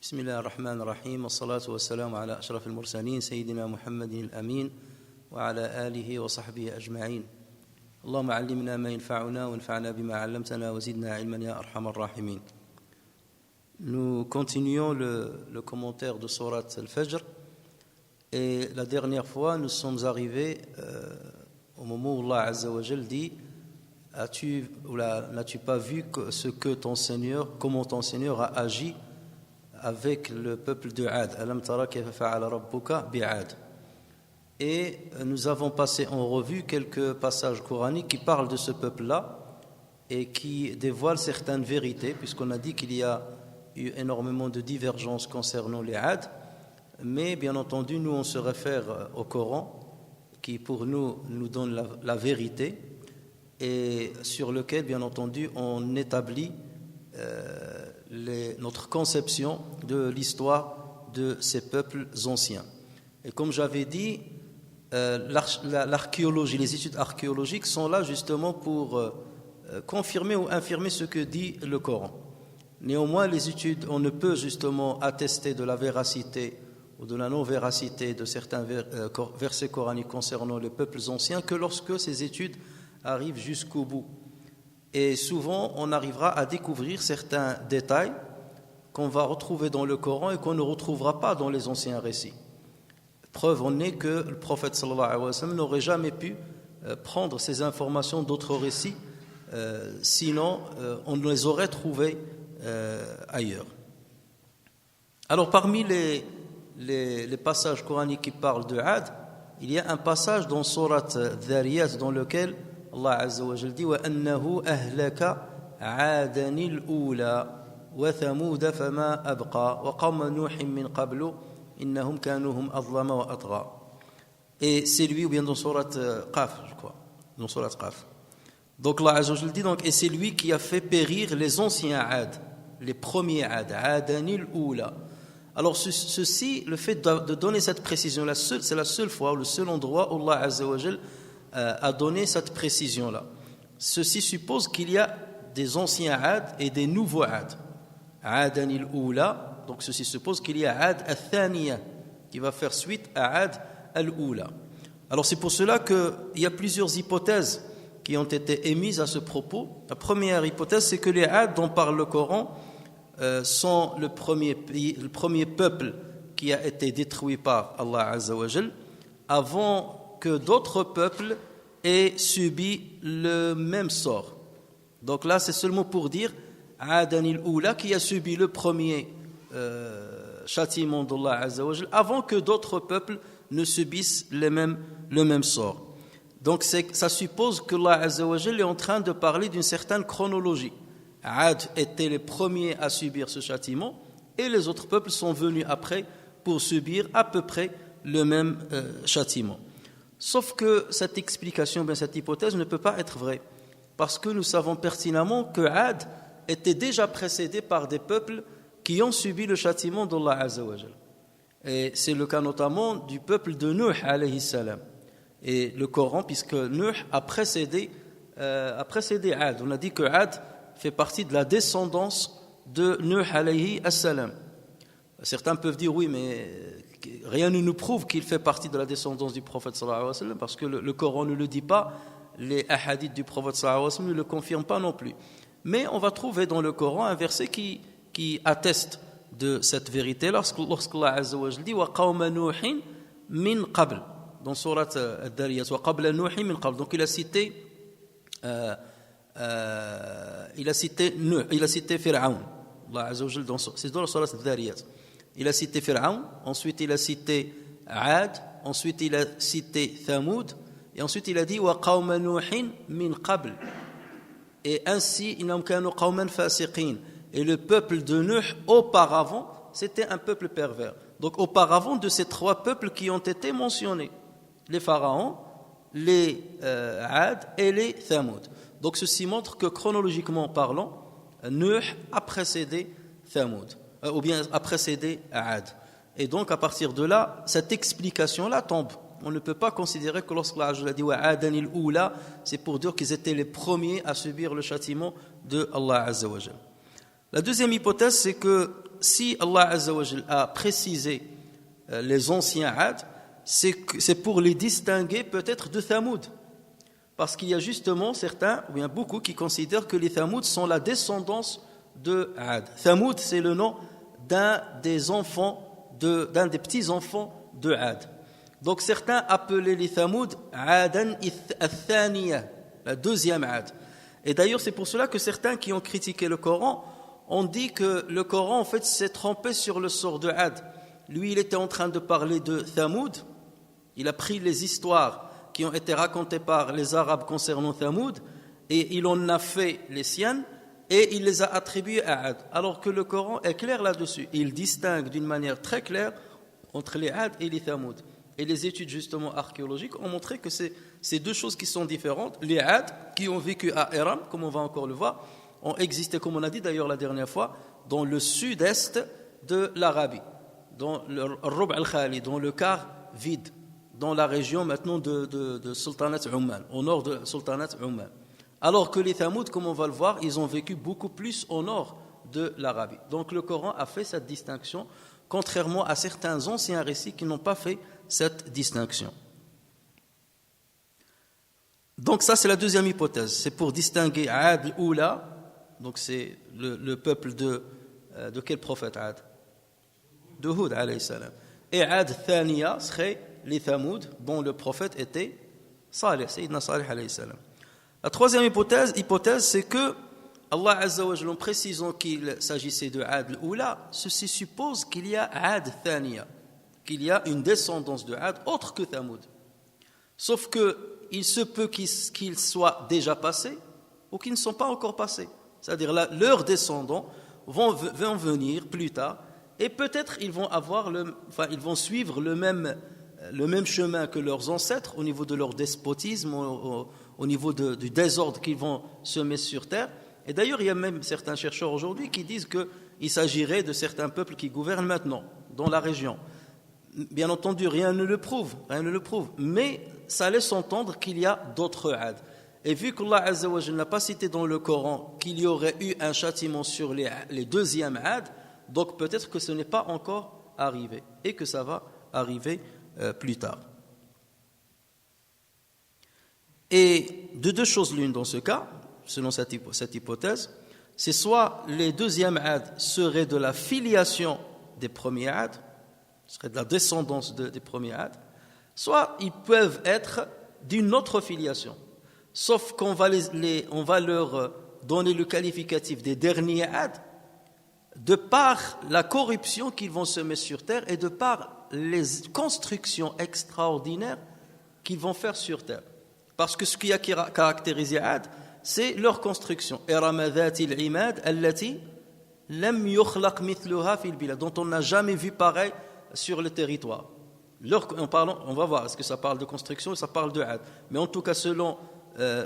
بسم الله الرحمن الرحيم والصلاة والسلام على أشرف المرسلين سيدنا محمد الأمين وعلى آله وصحبه أجمعين اللهم علمنا ما ينفعنا وانفعنا بما علمتنا وزدنا علما يا أرحم الراحمين. Nous continuons le commentaire de Surat Al-Fajr et la dernière fois nous sommes arrivés au moment où Allah Azza wa Jal dit n'as-tu pas vu ce que ton Seigneur, comment ton Seigneur a agi avec le peuple de Ad. Alam tara kayfa fa'ala rabbuka bi'ad. Et nous avons passé en revue quelques passages coraniques qui parlent de ce peuple-là et qui dévoilent certaines vérités, puisqu'on a dit qu'il y a eu énormément de divergences concernant les Ad, mais bien entendu nous on se réfère au Coran qui pour nous donne la vérité et sur lequel bien entendu on établit notre conception de l'histoire de ces peuples anciens. Et comme j'avais dit, l'archéologie, les études archéologiques sont là justement pour confirmer ou infirmer ce que dit le Coran. Néanmoins, les études, on ne peut justement attester de la véracité ou de la non-véracité de certains versets coraniques concernant les peuples anciens que lorsque ces études arrivent jusqu'au bout. Et souvent, on arrivera à découvrir certains détails qu'on va retrouver dans le Coran et qu'on ne retrouvera pas dans les anciens récits. Preuve en est que le prophète sallallahu alayhi wa sallam n'aurait jamais pu prendre ces informations d'autres récits, sinon on les aurait trouvées ailleurs. Alors parmi les passages coraniques qui parlent de Ad, il y a un passage dans Surat Dhariyat dans lequel Allah Azza wa Jal dit wa annahu ahlaka aadanil ula wa thamud fama abqa wa qawma nuhin min qablu innahum kanu hum adlama wa atgha. Et c'est lui, ou bien dans Surat Qaf, je crois, dans Surat Qaf. Donc Allah Azza wa Jal dit donc et c'est lui qui a fait périr les anciens Ad, les premiers Ad, aadanil ula. Alors ceci, le fait de donner cette précision, c'est la seule fois, le seul endroit où Allah Azza wa Jal a donné cette précision-là. Ceci suppose qu'il y a des anciens Ad et des nouveaux Ad. Adan al-Oula, donc ceci suppose qu'il y a Ad al-Thaniya qui va faire suite à Ad al-Oula. Alors c'est pour cela qu'il y a plusieurs hypothèses qui ont été émises à ce propos. La première hypothèse, c'est que les Ad dont parle le Coran sont le premier peuple qui a été détruit par Allah Azza wa Jal avant que d'autres peuples aient subi le même sort. Donc là, c'est seulement pour dire Adanil Oula qui a subi le premier châtiment d'Allah Azza wa Jal avant que d'autres peuples ne subissent le même sort. Donc ça suppose que Allah Azza wa Jal est en train de parler d'une certaine chronologie. Ad étaient les premiers à subir ce châtiment et les autres peuples sont venus après pour subir à peu près le même châtiment. Sauf que cette explication, cette hypothèse ne peut pas être vraie, parce que nous savons pertinemment que Ad était déjà précédé par des peuples qui ont subi le châtiment d'Allah Azza wa Jal. Et c'est le cas notamment du peuple de Nuh alayhi salam. Et le Coran, puisque Nuh a précédé Ad. On a dit que Ad fait partie de la descendance de Nuh alayhi salam. Certains peuvent dire oui, mais rien ne nous prouve qu'il fait partie de la descendance du prophète sallallahu alayhi wa sallam, parce que le Coran ne le dit pas, les hadiths du prophète sallallahu alayhi wa sallam ne le confirment pas non plus. Mais on va trouver dans le Coran un verset qui atteste de cette vérité lorsqu'Allah Azza wa Jalla dit wa qawma nuhin min qabl dans surat Ad-Dariyat wa qabla nuhin min qabl. Donc il a cité Nuh, il a cité Pharaon. Allah Azza wa Jalla c'est dans la surat Ad-Dariyat. Il a cité Pharaon, ensuite il a cité Ad, ensuite il a cité Thamoud, et ensuite il a dit wa qawma nuhin min qabl. Et ainsi innahum kanu qawman fasiqin. Et le peuple de Nuh auparavant, c'était un peuple pervers. Donc auparavant de ces trois peuples qui ont été mentionnés, les pharaons, les Ad et les Thamoud. Donc ceci montre que chronologiquement parlant, Nuh a précédé Thamoud. Ou bien a précédé Ad. Et donc à partir de là, cette explication-là tombe. On ne peut pas considérer que lorsque Allah a dit wa adanil oula, c'est pour dire qu'ils étaient les premiers à subir le châtiment de Allah Azza wa Jalla. La deuxième hypothèse, c'est que si Allah Azza wa Jal a précisé les anciens Ad, c'est pour les distinguer peut-être de Thamoud. Parce qu'il y a justement certains, ou bien beaucoup, qui considèrent que les Thamoud sont la descendance de Ad. Thamoud, c'est le nom d'un des petits-enfants de Ad. Donc certains appelaient les Thamoud Adan al-Thaniya, la deuxième Ad. Et d'ailleurs, c'est pour cela que certains qui ont critiqué le Coran ont dit que le Coran, en fait, s'est trompé sur le sort de Ad. Lui, il était en train de parler de Thamoud. Il a pris les histoires qui ont été racontées par les Arabes concernant Thamoud et il en a fait les siennes et il les a attribuées à Ad. Alors que le Coran est clair là-dessus. Il distingue d'une manière très claire entre les Ad et les Thamoud. Et les études justement archéologiques ont montré que c'est deux choses qui sont différentes. Les Ad, qui ont vécu à Iram, comme on va encore le voir, ont existé, comme on a dit d'ailleurs la dernière fois, dans le sud-est de l'Arabie, dans le Rub' al-Khali, dans le quart vide, dans la région maintenant de Sultanat Oman, au nord de Sultanat Oman. Alors que les Thamoud, comme on va le voir, ils ont vécu beaucoup plus au nord de l'Arabie. Donc le Coran a fait cette distinction, contrairement à certains anciens récits qui n'ont pas fait cette distinction. Donc ça, c'est la deuxième hypothèse. C'est pour distinguer Ad al-Oula, donc c'est le peuple de quel prophète Ad? De Hud alayhi salam. Et Ad al-Thaniya serait les Thamoud, dont le prophète était Salih, Sayyidina Salih alayhi salam. La troisième hypothèse, c'est que Allah Azza wa Jalla, en précisant qu'il s'agissait de Ad al-Oula, ceci suppose qu'il y a Ad al-Thaniya, qu'il y a une descendance de Ad autre que Thamoud. Sauf qu'il se peut qu'ils soient déjà passés ou qu'ils ne sont pas encore passés. C'est-à-dire leurs descendants vont venir plus tard et peut-être ils vont suivre le même chemin que leurs ancêtres au niveau de leur despotisme, au niveau du désordre qu'ils vont semer sur terre. Et d'ailleurs, il y a même certains chercheurs aujourd'hui qui disent qu'il s'agirait de certains peuples qui gouvernent maintenant dans la région. Bien entendu, rien ne le prouve, mais ça laisse entendre qu'il y a d'autres Ad. Et vu qu'Allah Azza wa Jalla n'a pas cité dans le Coran qu'il y aurait eu un châtiment sur les deuxièmes Ad, donc peut-être que ce n'est pas encore arrivé et que ça va arriver plus tard. Et de deux choses l'une dans ce cas, selon cette hypothèse, c'est soit les deuxièmes Ad seraient de la filiation des premiers Ad, seraient de la descendance des premiers Ad, soit ils peuvent être d'une autre filiation. Sauf qu'on va leur donner le qualificatif des derniers Ad, de par la corruption qu'ils vont semer sur terre et de par les constructions extraordinaires qu'ils vont faire sur terre. Parce que ce qui a caractérisé Ad, c'est leur construction. Irama dhatil imad allati lam yukhlaq mithluha fil bilad, dont on n'a jamais vu pareil sur le territoire. On va voir, est-ce que ça parle de construction ou ça parle de Ad. Mais en tout cas, selon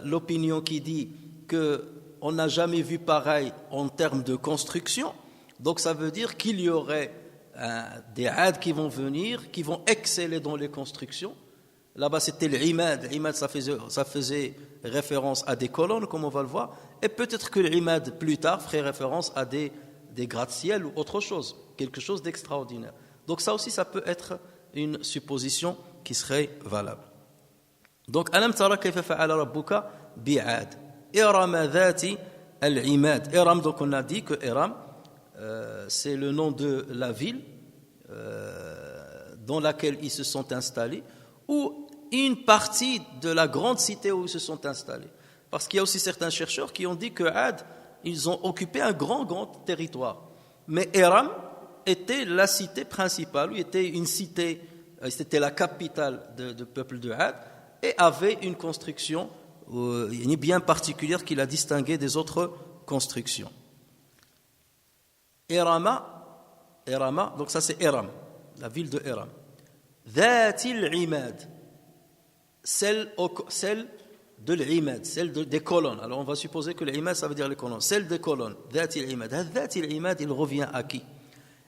l'opinion qui dit qu'on n'a jamais vu pareil en termes de construction, donc ça veut dire qu'il y aurait des Ad qui vont venir, qui vont exceller dans les constructions. Là-bas, c'était l'imad. L'imad, ça faisait référence à des colonnes, comme on va le voir. Et peut-être que l'imad, plus tard, ferait référence à des gratte-ciel ou autre chose, quelque chose d'extraordinaire. Donc ça aussi, ça peut être une supposition qui serait valable. Donc, alam tara kayfa fa'ala rabbuka bi'ad Iram dhati al-imad. Iram, donc on a dit que Iram, c'est le nom de la ville dans laquelle ils se sont installés, ou une partie de la grande cité où ils se sont installés. Parce qu'il y a aussi certains chercheurs qui ont dit que Ad, ils ont occupé un grand territoire. Mais Iram était la cité principale, ou était une cité, c'était la capitale du peuple de Ad, et avait une construction bien particulière qui la distinguait des autres constructions. Irama, donc ça c'est Iram, la ville de Iram. Dhatil imad, celle de l'imad, celle des colonnes. Alors on va supposer que l'imad ça veut dire les colonnes. Celle des colonnes, dhatil imad. Dhatil imad, il revient à qui?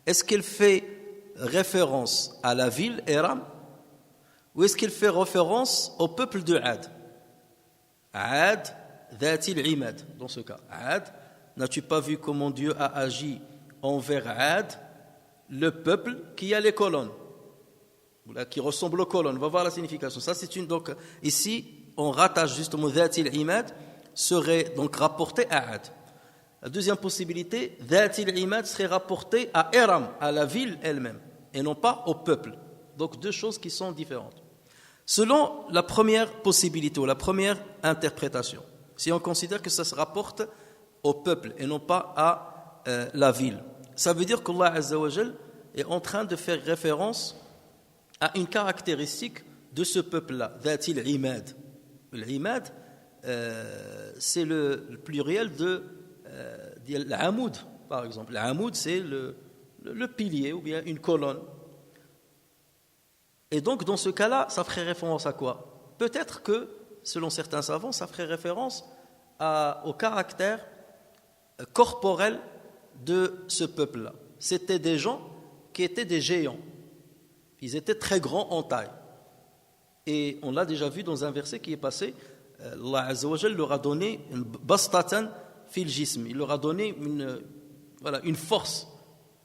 Est-ce qu'il fait référence à la ville Iram, ou est-ce qu'il fait référence au peuple de Ad? Ad, dhatil imad, dans ce cas. Ad, n'as-tu pas vu comment Dieu a agi envers Ad, le peuple qui a les colonnes, qui ressemble aux colonnes. On va voir la signification. Ça, c'est une. Donc, ici, on rattache justement Dhatil Imad, serait donc rapporté à Ad. La deuxième possibilité, Dhatil Imad serait rapporté à Iram, à la ville elle-même, et non pas au peuple. Donc, deux choses qui sont différentes. Selon la première possibilité ou la première interprétation, si on considère que ça se rapporte au peuple et non pas à la ville, ça veut dire qu'Allah Azza wa Jal est en train de faire référence à une caractéristique de ce peuple-là, Dhatil Imad. L'Imad, c'est le pluriel de l'Amoud, par exemple. L'Amoud, c'est le pilier ou bien une colonne. Et donc, dans ce cas-là, ça ferait référence à quoi? Peut-être que, selon certains savants, ça ferait référence au caractère corporel de ce peuple-là. C'était des gens qui étaient des géants. Ils étaient très grands en taille. Et on l'a déjà vu dans un verset qui est passé, Allah Azza wa Jal leur a donné une bastatan fil jism. Il leur a donné une force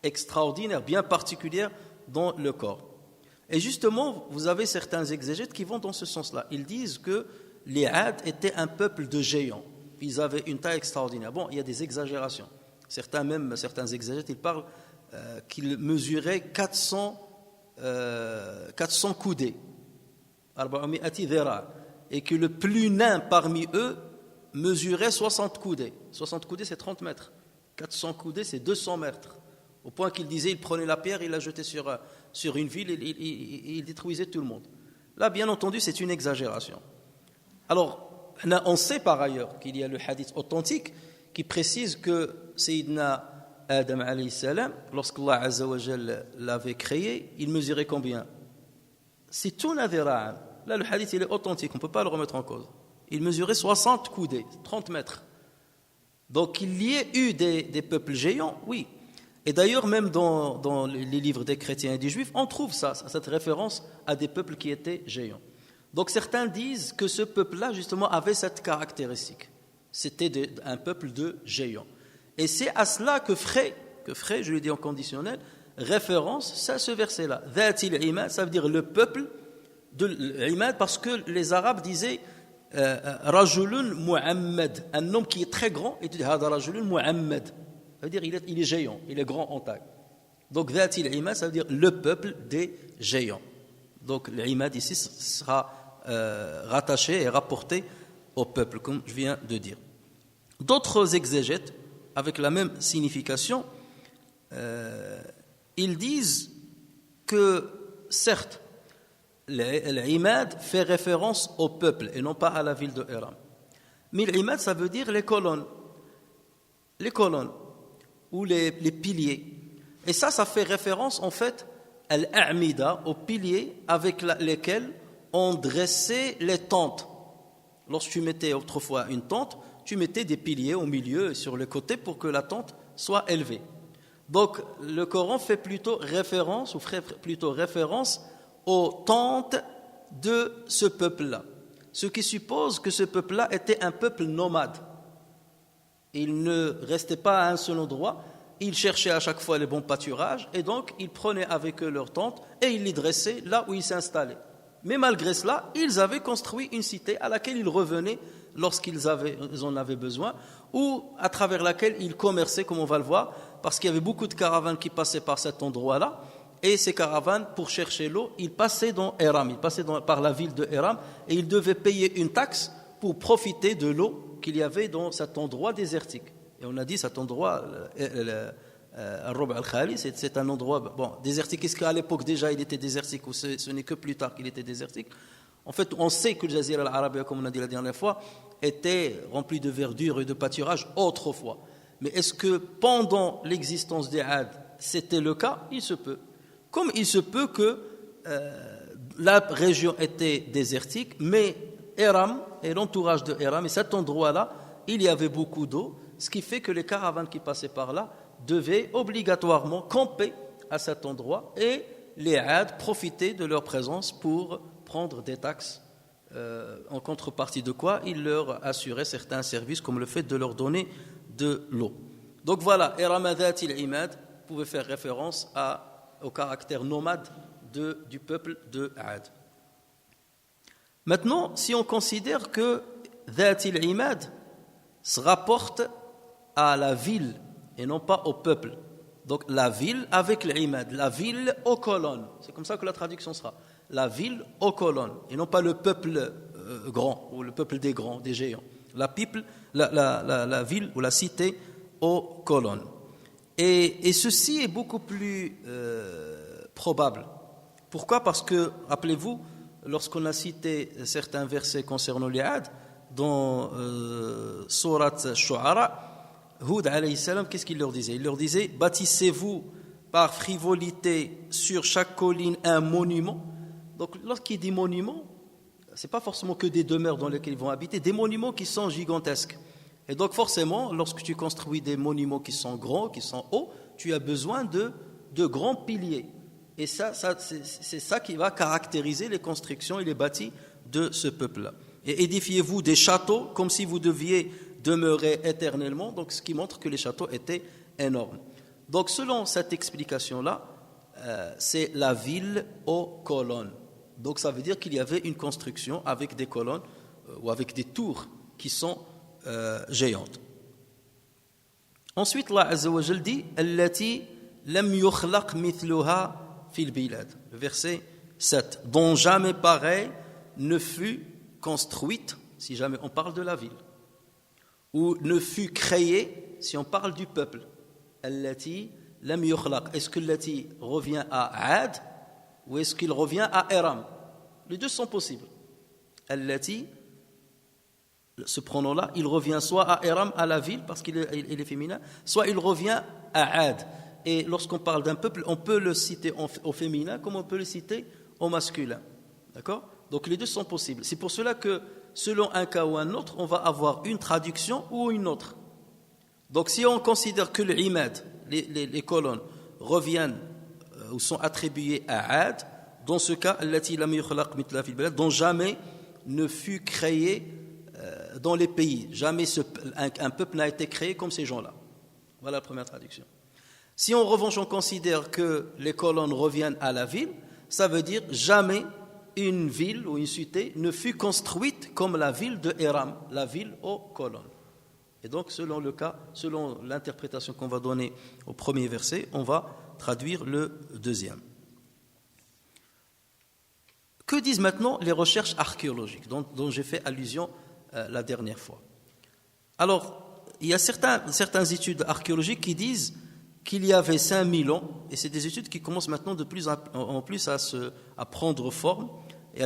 extraordinaire, bien particulière dans le corps. Et justement, vous avez certains exégètes qui vont dans ce sens-là. Ils disent que les Ad étaient un peuple de géants. Ils avaient une taille extraordinaire. Bon, il y a des exagérations. Certains exégètes, ils parlent qu'ils mesuraient 400 coudées. Et que le plus nain parmi eux mesurait 60 coudées. 60 coudées, c'est 30 mètres. 400 coudées, c'est 200 mètres. Au point qu'il disait, il prenait la pierre, il la jetait sur une ville, et il détruisait tout le monde. Là, bien entendu, c'est une exagération. Alors, on sait par ailleurs qu'il y a le hadith authentique qui précise que Sayyidina Adam alayhi salam, lorsqu'Allah Azza wa Jal l'avait créé, il mesurait combien? Situna dhira'an. Là, le hadith, il est authentique, on ne peut pas le remettre en cause. Il mesurait 60 coudées, 30 mètres. Donc, il y ait eu des peuples géants, oui. Et d'ailleurs, même dans les livres des chrétiens et des juifs, on trouve cette référence à des peuples qui étaient géants. Donc, certains disent que ce peuple-là, justement, avait cette caractéristique. C'était un peuple de géants. Et c'est à cela que ferait, je le dis en conditionnel, référence, c'est à ce verset-là. Dhatil Imad, ça veut dire le peuple de l'Imad, parce que les Arabes disaient Rajulun Muhammad, un homme qui est très grand, et tu dis Hada Rajulun Muhammad. Ça veut dire il est géant, il est grand en taille. Donc Dhatil Imad, ça veut dire le peuple des géants. Donc l'Imad ici sera rattaché et rapporté au peuple, comme je viens de dire. D'autres exégètes, avec la même signification, ils disent que, certes, l'Imad fait référence au peuple et non pas à la ville de Iram. Mais l'Imad, ça veut dire les colonnes. Les colonnes ou les piliers. Et ça fait référence en fait à l'A'mida, aux piliers avec lesquels on dressait les tentes. Lorsque tu mettais autrefois une tente, tu mettais des piliers au milieu et sur les côtés pour que la tente soit élevée. Donc le Coran fait plutôt référence, ou ferait plutôt référence aux tentes de ce peuple-là. Ce qui suppose que ce peuple-là était un peuple nomade. Ils ne restaient pas à un seul endroit, ils cherchaient à chaque fois les bons pâturages, et donc ils prenaient avec eux leurs tentes et ils les dressaient là où ils s'installaient. Mais malgré cela, ils avaient construit une cité à laquelle ils revenaient lorsqu'ils en avaient besoin, ou à travers laquelle ils commerçaient, comme on va le voir, parce qu'il y avait beaucoup de caravanes qui passaient par cet endroit-là, et ces caravanes, pour chercher l'eau, ils passaient dans Iram, ils passaient par la ville de Iram, et ils devaient payer une taxe pour profiter de l'eau qu'il y avait dans cet endroit désertique. Et on a dit cet endroit, Al-Rub' al-Khali, c'est un endroit désertique. Est-ce qu'à l'époque déjà il était désertique, ou ce n'est que plus tard qu'il était désertique? En fait, on sait que le Jazira al-Arabia, comme on a dit la dernière fois, était rempli de verdure et de pâturage autrefois. Mais est-ce que pendant l'existence des Ad, c'était le cas? Il se peut. Comme il se peut que la région était désertique, mais Iram et l'entourage de Iram, et cet endroit-là, il y avait beaucoup d'eau, ce qui fait que les caravanes qui passaient par là devaient obligatoirement camper à cet endroit, et les Ad profitaient de leur présence pour prendre des taxes, en contrepartie de quoi ils leur assuraient certains services, comme le fait de leur donner de l'eau. Donc voilà, Iram Dhatil Imad, pouvait faire référence au caractère nomade du peuple de Ad. Maintenant, si on considère que Dhat al-Imad se rapporte à la ville et non pas au peuple, donc la ville avec l'Imad, la ville aux colonnes, c'est comme ça que la traduction sera, la ville aux colonnes et non pas le peuple grand ou le peuple des grands, des géants, la ville ou la cité aux colonnes. Et ceci est beaucoup plus probable. Pourquoi? Parce que, rappelez-vous, lorsqu'on a cité certains versets concernant les Ad, dans Sourate Shu'ara, Hud alayhi salam, qu'est-ce qu'il leur disait? Il leur disait: bâtissez-vous par frivolité sur chaque colline un monument. Donc, lorsqu'il dit monument, ce n'est pas forcément que des demeures dans lesquelles ils vont habiter, des monuments qui sont gigantesques. Et donc, forcément, lorsque tu construis des monuments qui sont grands, qui sont hauts, tu as besoin de grands piliers. Et c'est ça qui va caractériser les constructions et les bâtis de ce peuple-là. Et édifiez-vous des châteaux comme si vous deviez demeurer éternellement, donc ce qui montre que les châteaux étaient énormes. Donc selon cette explication-là, c'est la ville aux colonnes. Donc ça veut dire qu'il y avait une construction avec des colonnes ou avec des tours qui sont géantes. Ensuite, Allah Azza wa Jal dit: Allati lam yukhlaq mithluha fil bilad. Le verset 7, dont jamais pareil ne fut construite, si jamais on parle de la ville, ou ne fut créée si on parle du peuple. Allati lam yukhlaq. Est-ce que l'ati revient à Ad ou est-ce qu'il revient à Iram? Les deux sont possibles. Allati, ce pronom-là, il revient soit à Iram, à la ville, parce qu'il est féminin, soit il revient à Ad. Et lorsqu'on parle d'un peuple, on peut le citer au féminin comme on peut le citer au masculin. D'accord? Donc les deux sont possibles. C'est pour cela que, selon un cas ou un autre, on va avoir une traduction ou une autre. Donc si on considère que l'imad, les colonnes, reviennent ou sont attribuées à Ad, dans ce cas, dont jamais ne fut créé dans les pays. Jamais un peuple n'a été créé comme ces gens-là. Voilà la première traduction. Si en revanche on considère que les colonnes reviennent à la ville, ça veut dire jamais une ville ou une cité ne fut construite comme la ville de Hiram, la ville aux colonnes. Et donc selon le cas, selon l'interprétation qu'on va donner au premier verset, on va traduire le deuxième. Que disent maintenant les recherches archéologiques dont j'ai fait allusion la dernière fois? Alors, il y a certaines études archéologiques qui disent qu'il y avait 5000 ans, et c'est des études qui commencent maintenant de plus en plus à prendre forme et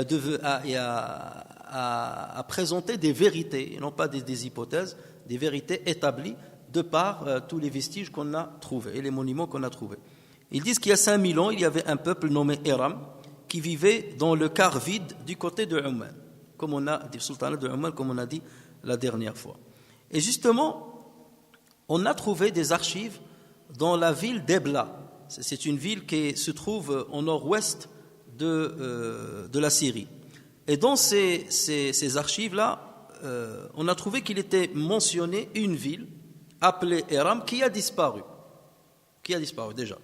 à présenter des vérités, et non pas des hypothèses, des vérités établies de par tous les vestiges qu'on a trouvés et les monuments qu'on a trouvés. Ils disent qu'il y a 5000 ans, il y avait un peuple nommé Hiram qui vivait dans le quart vide du côté de Oman, comme on a dit, sultanat de Oman, comme on a dit la dernière fois. Et justement, on a trouvé des archives dans la ville d'Ebla. C'est une ville qui se trouve au nord-ouest de la Syrie. Et dans ces archives-là, on a trouvé qu'il était mentionné une ville appelée Hiram qui a disparu déjà.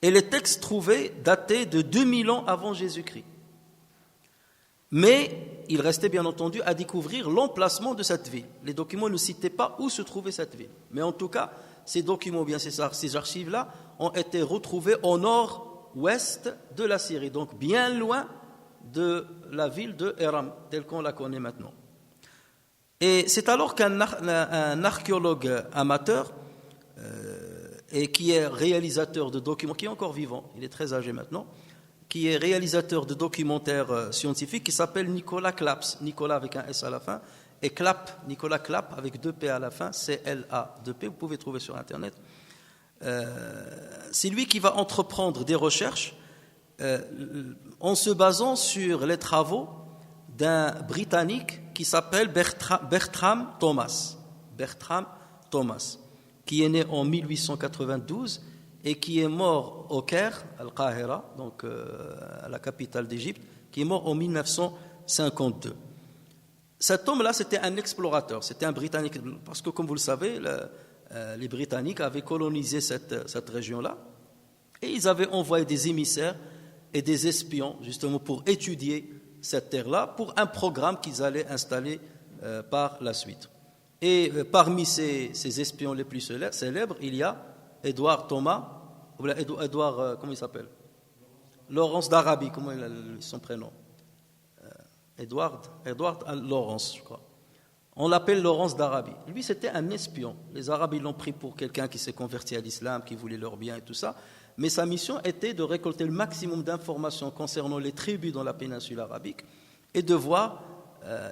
Et les textes trouvés dataient de 2000 ans avant Jésus-Christ. Mais il restait bien entendu à découvrir l'emplacement de cette ville. Les documents ne citaient pas où se trouvait cette ville. Mais en tout cas, ces documents, bien ces archives-là, ont été retrouvés au nord-ouest de la Syrie, donc bien loin de la ville de Hiram, telle qu'on la connaît maintenant. Et c'est alors qu'un archéologue amateur, et qui est réalisateur de documents, qui est encore vivant, il est très âgé maintenant, qui est réalisateur de documentaires scientifiques, qui s'appelle Nicolas Claps, Nicolas avec un S à la fin, et Clapp, Nicolas Clapp avec 2 P à la fin, C-L-A-2-P, vous pouvez trouver sur Internet. C'est lui qui va entreprendre des recherches en se basant sur les travaux d'un Britannique qui s'appelle Bertram Thomas, qui est né en 1892 et qui est mort au Caire, Al-Qahira, donc à la capitale d'Égypte, qui est mort en 1952. Cet homme-là, c'était un explorateur, c'était un Britannique, parce que comme vous le savez, les Britanniques avaient colonisé cette région-là et ils avaient envoyé des émissaires et des espions justement pour étudier cette terre-là pour un programme qu'ils allaient installer par la suite. Et parmi ces espions les plus célèbres, il y a Édouard Thomas, Édouard, comment il s'appelle? Laurence d'Arabie, comment il a son prénom? Édouard Laurence, je crois. On l'appelle Laurence d'Arabie. Lui, c'était un espion. Les Arabes, ils l'ont pris pour quelqu'un qui s'est converti à l'islam, qui voulait leur bien et tout ça. Mais sa mission était de récolter le maximum d'informations concernant les tribus dans la péninsule arabique et de voir,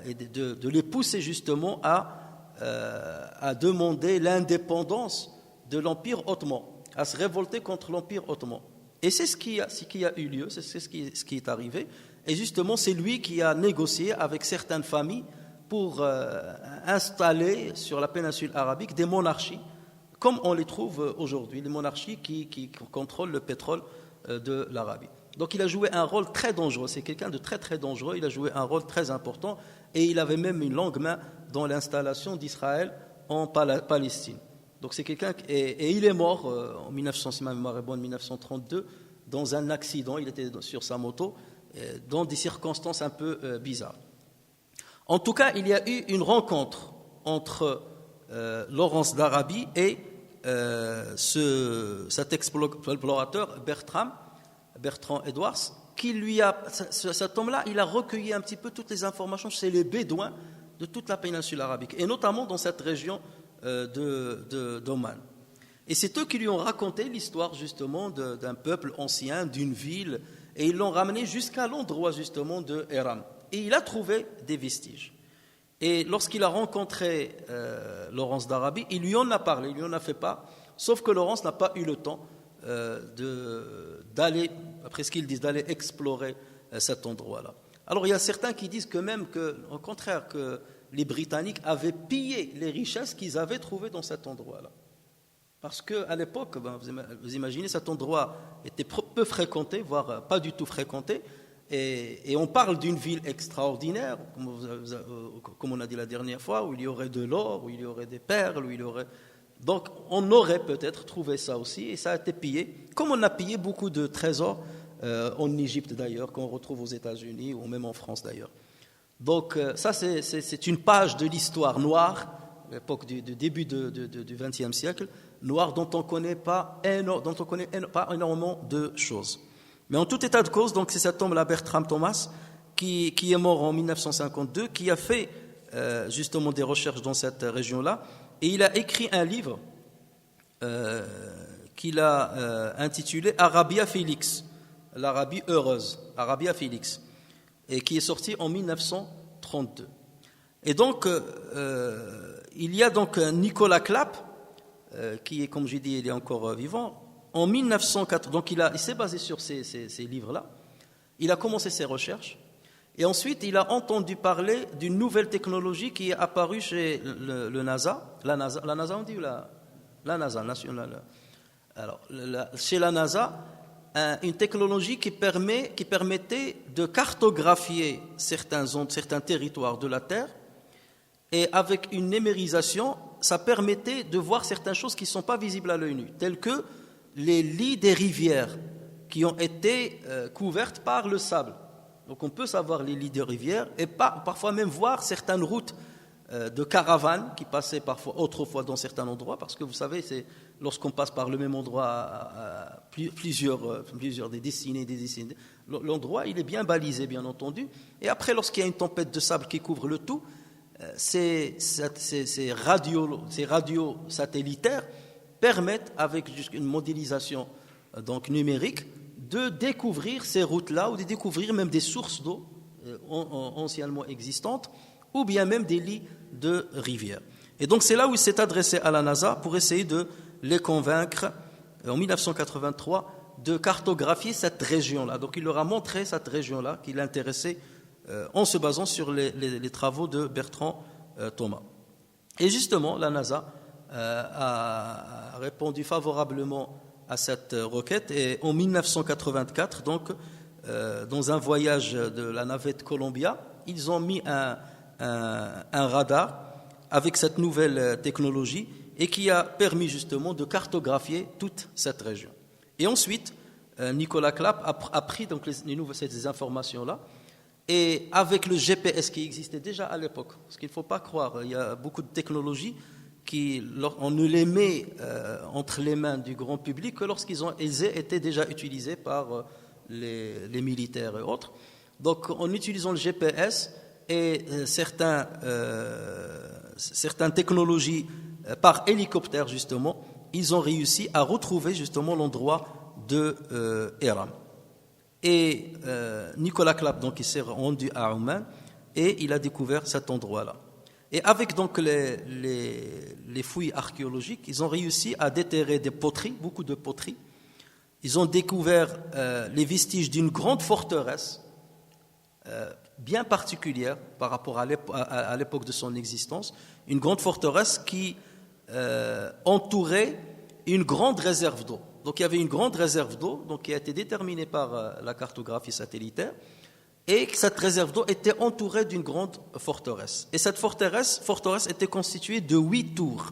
et de les pousser justement à demander l'indépendance de l'Empire ottoman, à se révolter contre l'Empire ottoman. Et c'est ce qui a eu lieu, c'est ce qui est arrivé. Et justement, c'est lui qui a négocié avec certaines familles pour installer sur la péninsule arabique des monarchies, comme on les trouve aujourd'hui, les monarchies qui contrôlent le pétrole de l'Arabie. Donc il a joué un rôle très dangereux, c'est quelqu'un de très très dangereux, il a joué un rôle très important et il avait même une longue main dans l'installation d'Israël en Palestine. Donc c'est quelqu'un, et il est mort en 1932 dans un accident, il était sur sa moto, dans des circonstances un peu bizarres. En tout cas, il y a eu une rencontre entre Laurence d'Arabie et cet explorateur Bertrand Edwards, cet homme-là, il a recueilli un petit peu toutes les informations chez les Bédouins de toute la péninsule arabique, et notamment dans cette région d'Oman. Et c'est eux qui lui ont raconté l'histoire justement d'un peuple ancien, d'une ville, et ils l'ont ramené jusqu'à l'endroit justement de Éram. Et il a trouvé des vestiges. Et lorsqu'il a rencontré Laurence d'Arabie, il lui en a parlé, il lui en a fait part, sauf que Laurence n'a pas eu le temps d'aller, après ce qu'ils disent, d'aller explorer cet endroit-là. Alors il y a certains qui disent que même au contraire, que les Britanniques avaient pillé les richesses qu'ils avaient trouvées dans cet endroit-là. Parce qu'à l'époque, vous imaginez, cet endroit était peu fréquenté, voire pas du tout fréquenté, et on parle d'une ville extraordinaire, comme on a dit la dernière fois, où il y aurait de l'or, où il y aurait des perles, où il y aurait... Donc on aurait peut-être trouvé ça aussi, et ça a été pillé, comme on a pillé beaucoup de trésors en Égypte d'ailleurs, qu'on retrouve aux États-Unis, ou même en France d'ailleurs. Donc ça c'est une page de l'histoire noire, l'époque du début du XXe siècle, noire dont on connaît pas énormément de choses. Mais en tout état de cause, donc c'est cet homme-là, Bertram Thomas, qui est mort en 1952, qui a fait justement des recherches dans cette région-là, et il a écrit un livre qu'il a intitulé Arabia Felix, l'Arabie heureuse, Arabia Felix, et qui est sorti en 1932. Et donc, il y a donc Nicolas Clapp, qui est, comme j'ai dit, il est encore vivant. En 1904, donc il s'est basé sur ces livres-là. Il a commencé ses recherches. Et ensuite, il a entendu parler d'une nouvelle technologie qui est apparue chez le NASA. La NASA, on dit la NASA, nationale. Alors, chez la NASA, une technologie qui permettait de cartographier certains territoires de la Terre. Et avec une numérisation, ça permettait de voir certaines choses qui ne sont pas visibles à l'œil nu, telles que les lits des rivières qui ont été couvertes par le sable. Donc on peut savoir les lits des rivières et parfois même voir certaines routes de caravanes qui passaient autrefois dans certains endroits, parce que vous savez, c'est lorsqu'on passe par le même endroit plusieurs des décennies, l'endroit il est bien balisé bien entendu, et après lorsqu'il y a une tempête de sable qui couvre le tout, ces radios satellitaires permettent, avec une modélisation donc numérique, de découvrir ces routes-là ou de découvrir même des sources d'eau anciennement existantes ou bien même des lits de rivières. Et donc c'est là où il s'est adressé à la NASA pour essayer de les convaincre, en 1983, de cartographier cette région-là. Donc il leur a montré cette région-là qui l'intéressait en se basant sur les travaux de Bertrand Thomas. Et justement, la NASA a répondu favorablement à cette requête, et en 1984, donc, dans un voyage de la navette Columbia, ils ont mis un radar avec cette nouvelle technologie, et qui a permis justement de cartographier toute cette région. Et ensuite, Nicolas Clapp a pris donc ces informations-là, et avec le GPS qui existait déjà à l'époque, parce qu'il ne faut pas croire, il y a beaucoup de technologies on ne les met entre les mains du grand public que lorsqu'ils étaient déjà utilisés par les militaires et autres. Donc en utilisant le GPS et certaines technologies par hélicoptère justement, ils ont réussi à retrouver justement l'endroit de Iram. Et Nicolas Clapp donc il s'est rendu à Oman et il a découvert cet endroit-là. Et avec donc les fouilles archéologiques, ils ont réussi à déterrer des poteries, beaucoup de poteries. Ils ont découvert les vestiges d'une grande forteresse bien particulière par rapport à l'époque de son existence, une grande forteresse qui entourait une grande réserve d'eau. Donc il y avait une grande réserve d'eau donc, qui a été déterminée par la cartographie satellitaire, et cette réserve d'eau était entourée d'une grande forteresse. Et cette forteresse était constituée de 8 tours.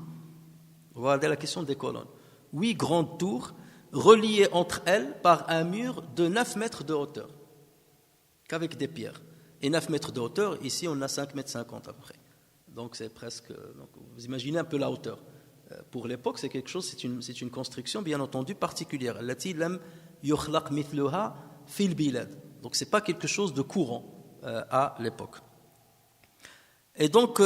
Regardez la question des colonnes. 8 grandes tours reliées entre elles par un mur de 9 mètres de hauteur, qu'avec des pierres. Et 9 mètres de hauteur, ici on a 5,50 mètres à peu près. Donc c'est presque. Donc, vous imaginez un peu la hauteur. Pour l'époque, c'est quelque chose, c'est une construction bien entendu particulière. Allati lam yukhlaq mithluha fil bilad. Donc ce n'est pas quelque chose de courant à l'époque. Et donc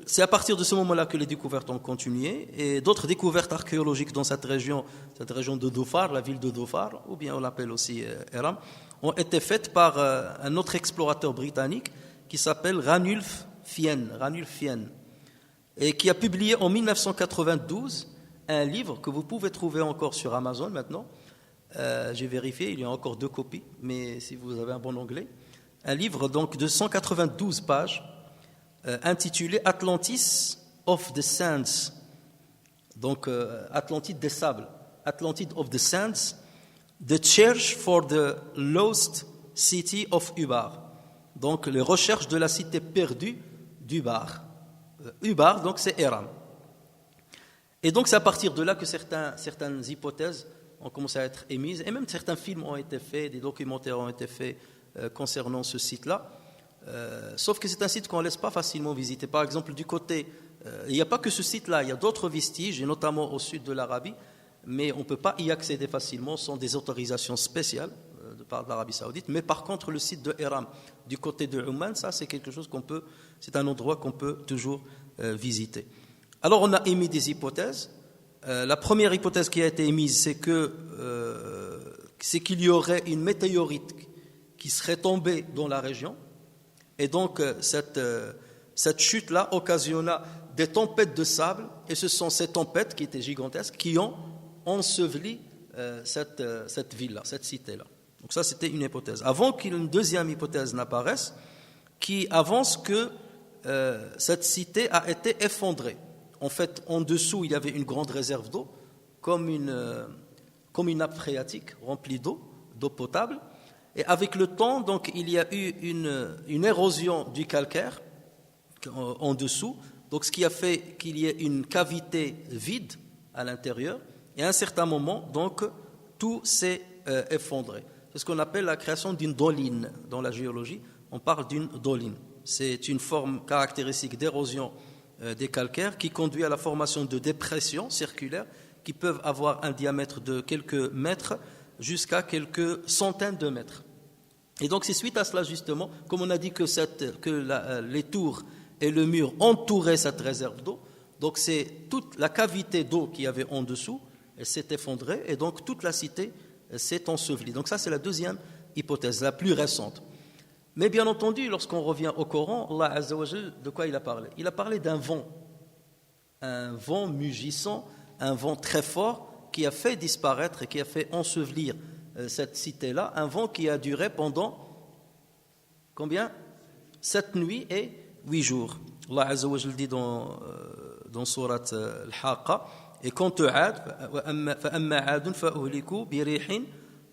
c'est à partir de ce moment-là que les découvertes ont continué, et d'autres découvertes archéologiques dans cette région de Dhofar, la ville de Dhofar, ou bien on l'appelle aussi Iram, ont été faites par un autre explorateur britannique qui s'appelle Ranulf Fiennes, et qui a publié en 1992 un livre que vous pouvez trouver encore sur Amazon maintenant. J'ai vérifié, il y a encore 2 copies, mais si vous avez un bon anglais, un livre donc de 192 pages intitulé Atlantis of the Sands, donc Atlantide des sables, Atlantide of the Sands, The Search for the Lost City of Ubar, donc les recherches de la cité perdue d'Ubar. Ubar, donc c'est Iram. Et donc c'est à partir de là que certaines hypothèses ont commencé à être émises, et même certains films ont été faits, des documentaires ont été faits concernant ce site-là, sauf que c'est un site qu'on ne laisse pas facilement visiter. Par exemple, du côté, il n'y a pas que ce site-là, il y a d'autres vestiges, et notamment au sud de l'Arabie, mais on ne peut pas y accéder facilement sans des autorisations spéciales de part de l'Arabie Saoudite. Mais par contre, le site de Iram, du côté de Oman, ça c'est quelque chose c'est un endroit qu'on peut toujours visiter. Alors on a émis des hypothèses. La première hypothèse qui a été émise, c'est qu'il y aurait une météorite qui serait tombée dans la région, et donc cette chute-là occasionna des tempêtes de sable, et ce sont ces tempêtes qui étaient gigantesques qui ont enseveli cette ville-là, cette cité-là. Donc ça, c'était une hypothèse. Avant qu'une deuxième hypothèse n'apparaisse, qui avance que cette cité a été effondrée. En fait, en dessous, il y avait une grande réserve d'eau, comme une nappe phréatique remplie d'eau potable. Et avec le temps, donc, il y a eu une érosion du calcaire en dessous, donc ce qui a fait qu'il y ait une cavité vide à l'intérieur. Et à un certain moment, donc, tout s'est effondré. C'est ce qu'on appelle la création d'une doline. Dans la géologie, on parle d'une doline. C'est une forme caractéristique d'érosion des calcaires qui conduit à la formation de dépressions circulaires qui peuvent avoir un diamètre de quelques mètres jusqu'à quelques centaines de mètres. Et donc c'est suite à cela justement, comme on a dit que les tours et le mur entouraient cette réserve d'eau, donc c'est toute la cavité d'eau qu'il y avait en dessous, elle s'est effondrée et donc toute la cité s'est ensevelie. Donc ça c'est la deuxième hypothèse, la plus récente. Mais bien entendu, lorsqu'on revient au Coran, Allah Azza wa Jal, de quoi il a parlé? Il a parlé d'un vent, un vent mugissant, un vent très fort qui a fait disparaître et qui a fait ensevelir cette cité-là, un vent qui a duré pendant combien? 7 nuits et 8 jours. Allah Azza wa Jal dit dans sourate Al-Haqqa, et quant à Ad, فَأَمَّا عَادٌ فَأُهْلِكُوا بِرِيحٍ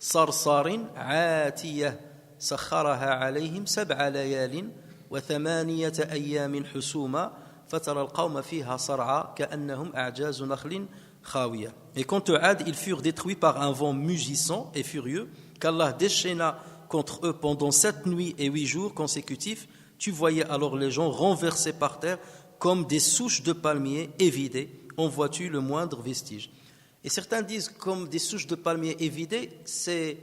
صَرْصَارٍ عَاتِيَةٍ سخرها عليهم 7 ليال و8 أيام حسوما فترى القوم فيها صرعى كأنهم أعجاز نخل خاوية. Et quant aux Ad, ils furent détruits par un vent mugissant et furieux qu'Allah déchaîna contre eux pendant 7 nuits et 8 jours consécutifs. Tu voyais alors les gens renversés par terre comme des souches de palmiers évidées. En vois-tu le moindre vestige? Et certains disent comme des souches de palmiers évidées, c'est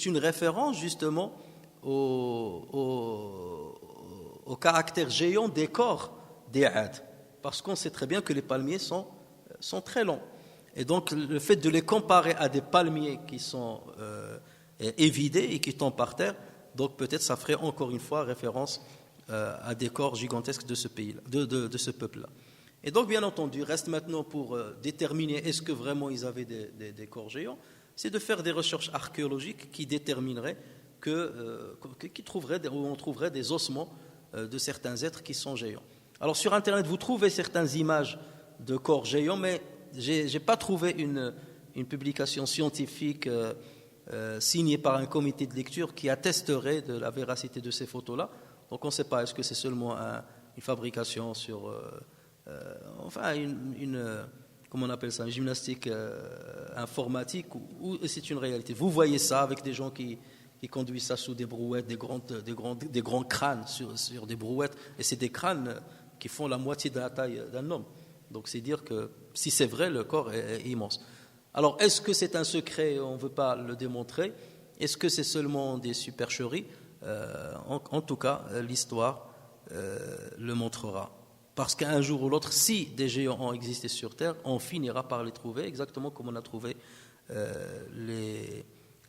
une référence justement au caractère géant des corps des Ad. Parce qu'on sait très bien que les palmiers sont très longs. Et donc le fait de les comparer à des palmiers qui sont évidés et qui tombent par terre, donc peut-être ça ferait encore une fois référence à des corps gigantesques de ce pays-là, de ce peuple-là. Et donc bien entendu, reste maintenant pour déterminer est-ce que vraiment ils avaient des corps géants, c'est de faire des recherches archéologiques qui détermineraient on trouverait des ossements de certains êtres qui sont géants. Alors sur Internet, vous trouvez certaines images de corps géants, mais je n'ai pas trouvé une publication scientifique signée par un comité de lecture qui attesterait de la véracité de ces photos-là. Donc on ne sait pas, est-ce que c'est seulement une fabrication sur... comment on appelle ça, une gymnastique informatique ou c'est une réalité. Vous voyez ça avec des gens qui conduisent ça sous des brouettes, des grands crânes sur des brouettes, et c'est des crânes qui font la moitié de la taille d'un homme. Donc c'est dire que si c'est vrai, le corps est immense. Alors est-ce que c'est un secret, on ne veut pas le démontrer? Est-ce que c'est seulement des supercheries? En tout cas, l'histoire le montrera. Parce qu'un jour ou l'autre, si des géants ont existé sur Terre, on finira par les trouver, exactement comme on a trouvé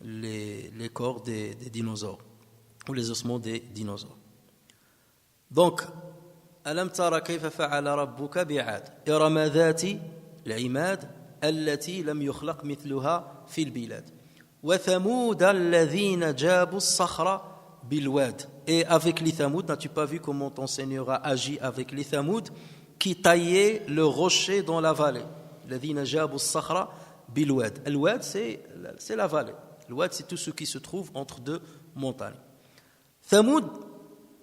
les corps des dinosaures, ou les ossements des dinosaures. Donc, ألم تر كيف فعل ربك بعاد إرم ذات العماد التي لم يخلق مثلها في البلاد وثمود الذين جابوا الصخر بالواد. Et avec les Thamoud, n'as-tu pas vu comment ton Seigneur a agi avec les Thamoud qui taillaient le rocher dans la vallée? الذين جابوا الصخر بالواد. الواد c'est la vallée. Le wad c'est tout ce qui se trouve entre deux montagnes. Thamoud,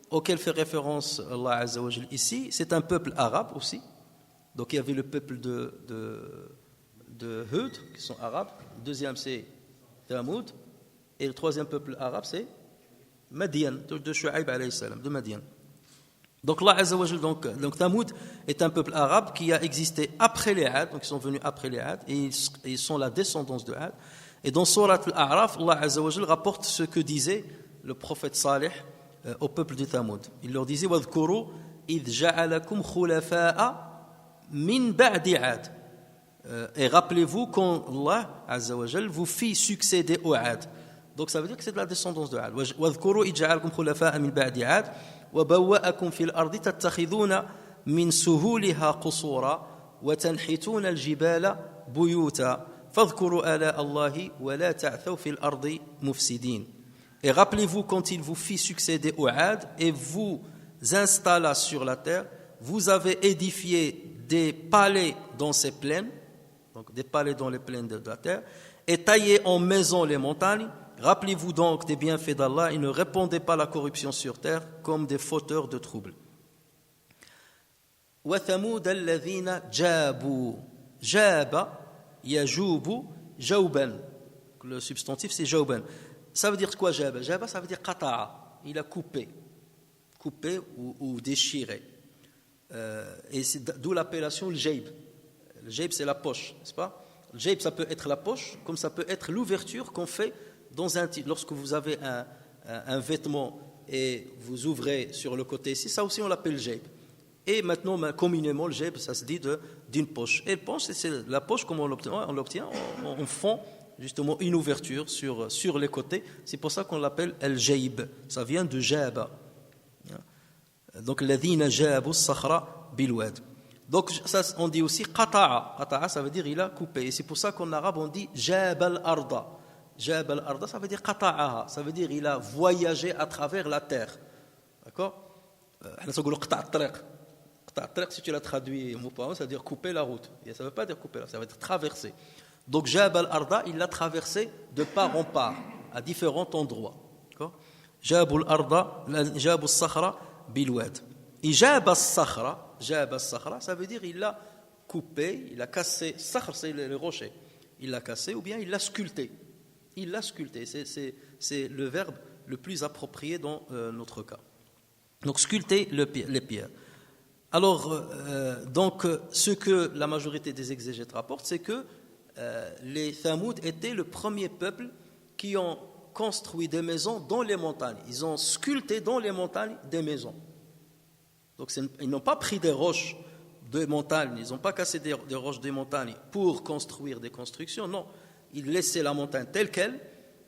auquel fait référence Allah Azza wa Jal ici, c'est un peuple arabe aussi. Donc il y avait le peuple de Hud, qui sont arabes. Le deuxième c'est Thamoud. Et le troisième peuple arabe c'est Madian, de Shu'aib alayhi salam, de Madian. Donc Allah Azza wa Jal, donc Thamoud est un peuple arabe qui a existé après les Ad, donc ils sont venus après les Ad, et ils sont la descendance de Ad. Et dans Surat Al-A'raf, Allah Azza wa Jal rapporte ce que disait le prophète Salih au peuple de Thamoud. Il leur disait وَاذْكُرُوا إِذْ جَعَلَكُمْ خُلَفَاءَ مِنْ بَعْدِ عَادٍ. Et rappelez-vous quand Allah Azza wa Jal vous fit succéder aux Ad. Donc ça veut dire que c'est de la descendance de Ad. وَاذْكُرُوا إِذْ جَعَلَكُمْ خُلَفَاءَ مِنْ بَعْدِ عَادٍ وَبَوَّأَكُمْ فِي الْأَرْضِ تَتَّخِذُونَ مِنْ سُهُولِهَا قُصُورًا وَتَنْحِتُونَ الْجِبَالَ بُيُوتًا فَاذْكُرُوا آلَاءَ اللَّهِ وَلَا تَعْثَوْا فِي الْأَرْضِ مُفْسِدِينَ. Et rappelez-vous quand il vous fit succéder au Ad et vous installa sur la terre, vous avez édifié des palais dans ces plaines, donc des palais dans les plaines de la terre, et taillé en maisons les montagnes. Rappelez-vous donc des bienfaits d'Allah et ne répandez pas la corruption sur terre comme des fauteurs de troubles. وَثَمُودَ الَّذِينَ جَابُوا جَابَ يَجُوبُ جَوْبًا. Le substantif c'est جَوْبًا. Ça veut dire quoi jaba? Jaba ça veut dire qata'a. Il a coupé ou déchiré. Et c'est d'où l'appellation le jaib. Le jaib c'est la poche, n'est-ce pas? Le jaib ça peut être la poche, comme ça peut être l'ouverture qu'on fait dans un titre. Lorsque vous avez un vêtement et vous ouvrez sur le côté ici, ça aussi on l'appelle jaib. Et maintenant, communément, le jaib, ça se dit d'une poche. Et c'est la poche, comme on l'obtient, on fond justement une ouverture sur les côtés. C'est pour ça qu'on l'appelle al-jaib. Ça vient de jaba. Donc, الذين جابوا الصخر بالواد. Donc, ça, on dit aussi qata'a. Qata'a, ça veut dire il a coupé. Et c'est pour ça qu'en arabe, on dit jabal arda. Jabal arda, ça veut dire qata'aha. Ça veut dire il a voyagé à travers la terre. D'accord? Si tu l'as traduit mot par mot, ça veut dire couper la route. Et ça ne veut pas dire couper, ça veut dire traverser. Donc Jabal Arda, il l'a traversé de part en part, à différents endroits. Jabul Arda, Jabul Sakhra, Bilwad. Et Jabal Sakhra, jab al-sakhra, ça veut dire il l'a coupé, il a cassé. Sakhr, c'est le rocher. Il l'a cassé ou bien il l'a sculpté. Il l'a sculpté. C'est le verbe le plus approprié dans notre cas. Donc sculpter les pierres. Alors, donc, ce que la majorité des exégètes rapportent, c'est que les Thamoud étaient le premier peuple qui ont construit des maisons dans les montagnes. Ils ont sculpté dans les montagnes des maisons. Donc, ils n'ont pas pris des roches de montagnes, ils n'ont pas cassé des roches des montagnes pour construire des constructions. Non, ils laissaient la montagne telle qu'elle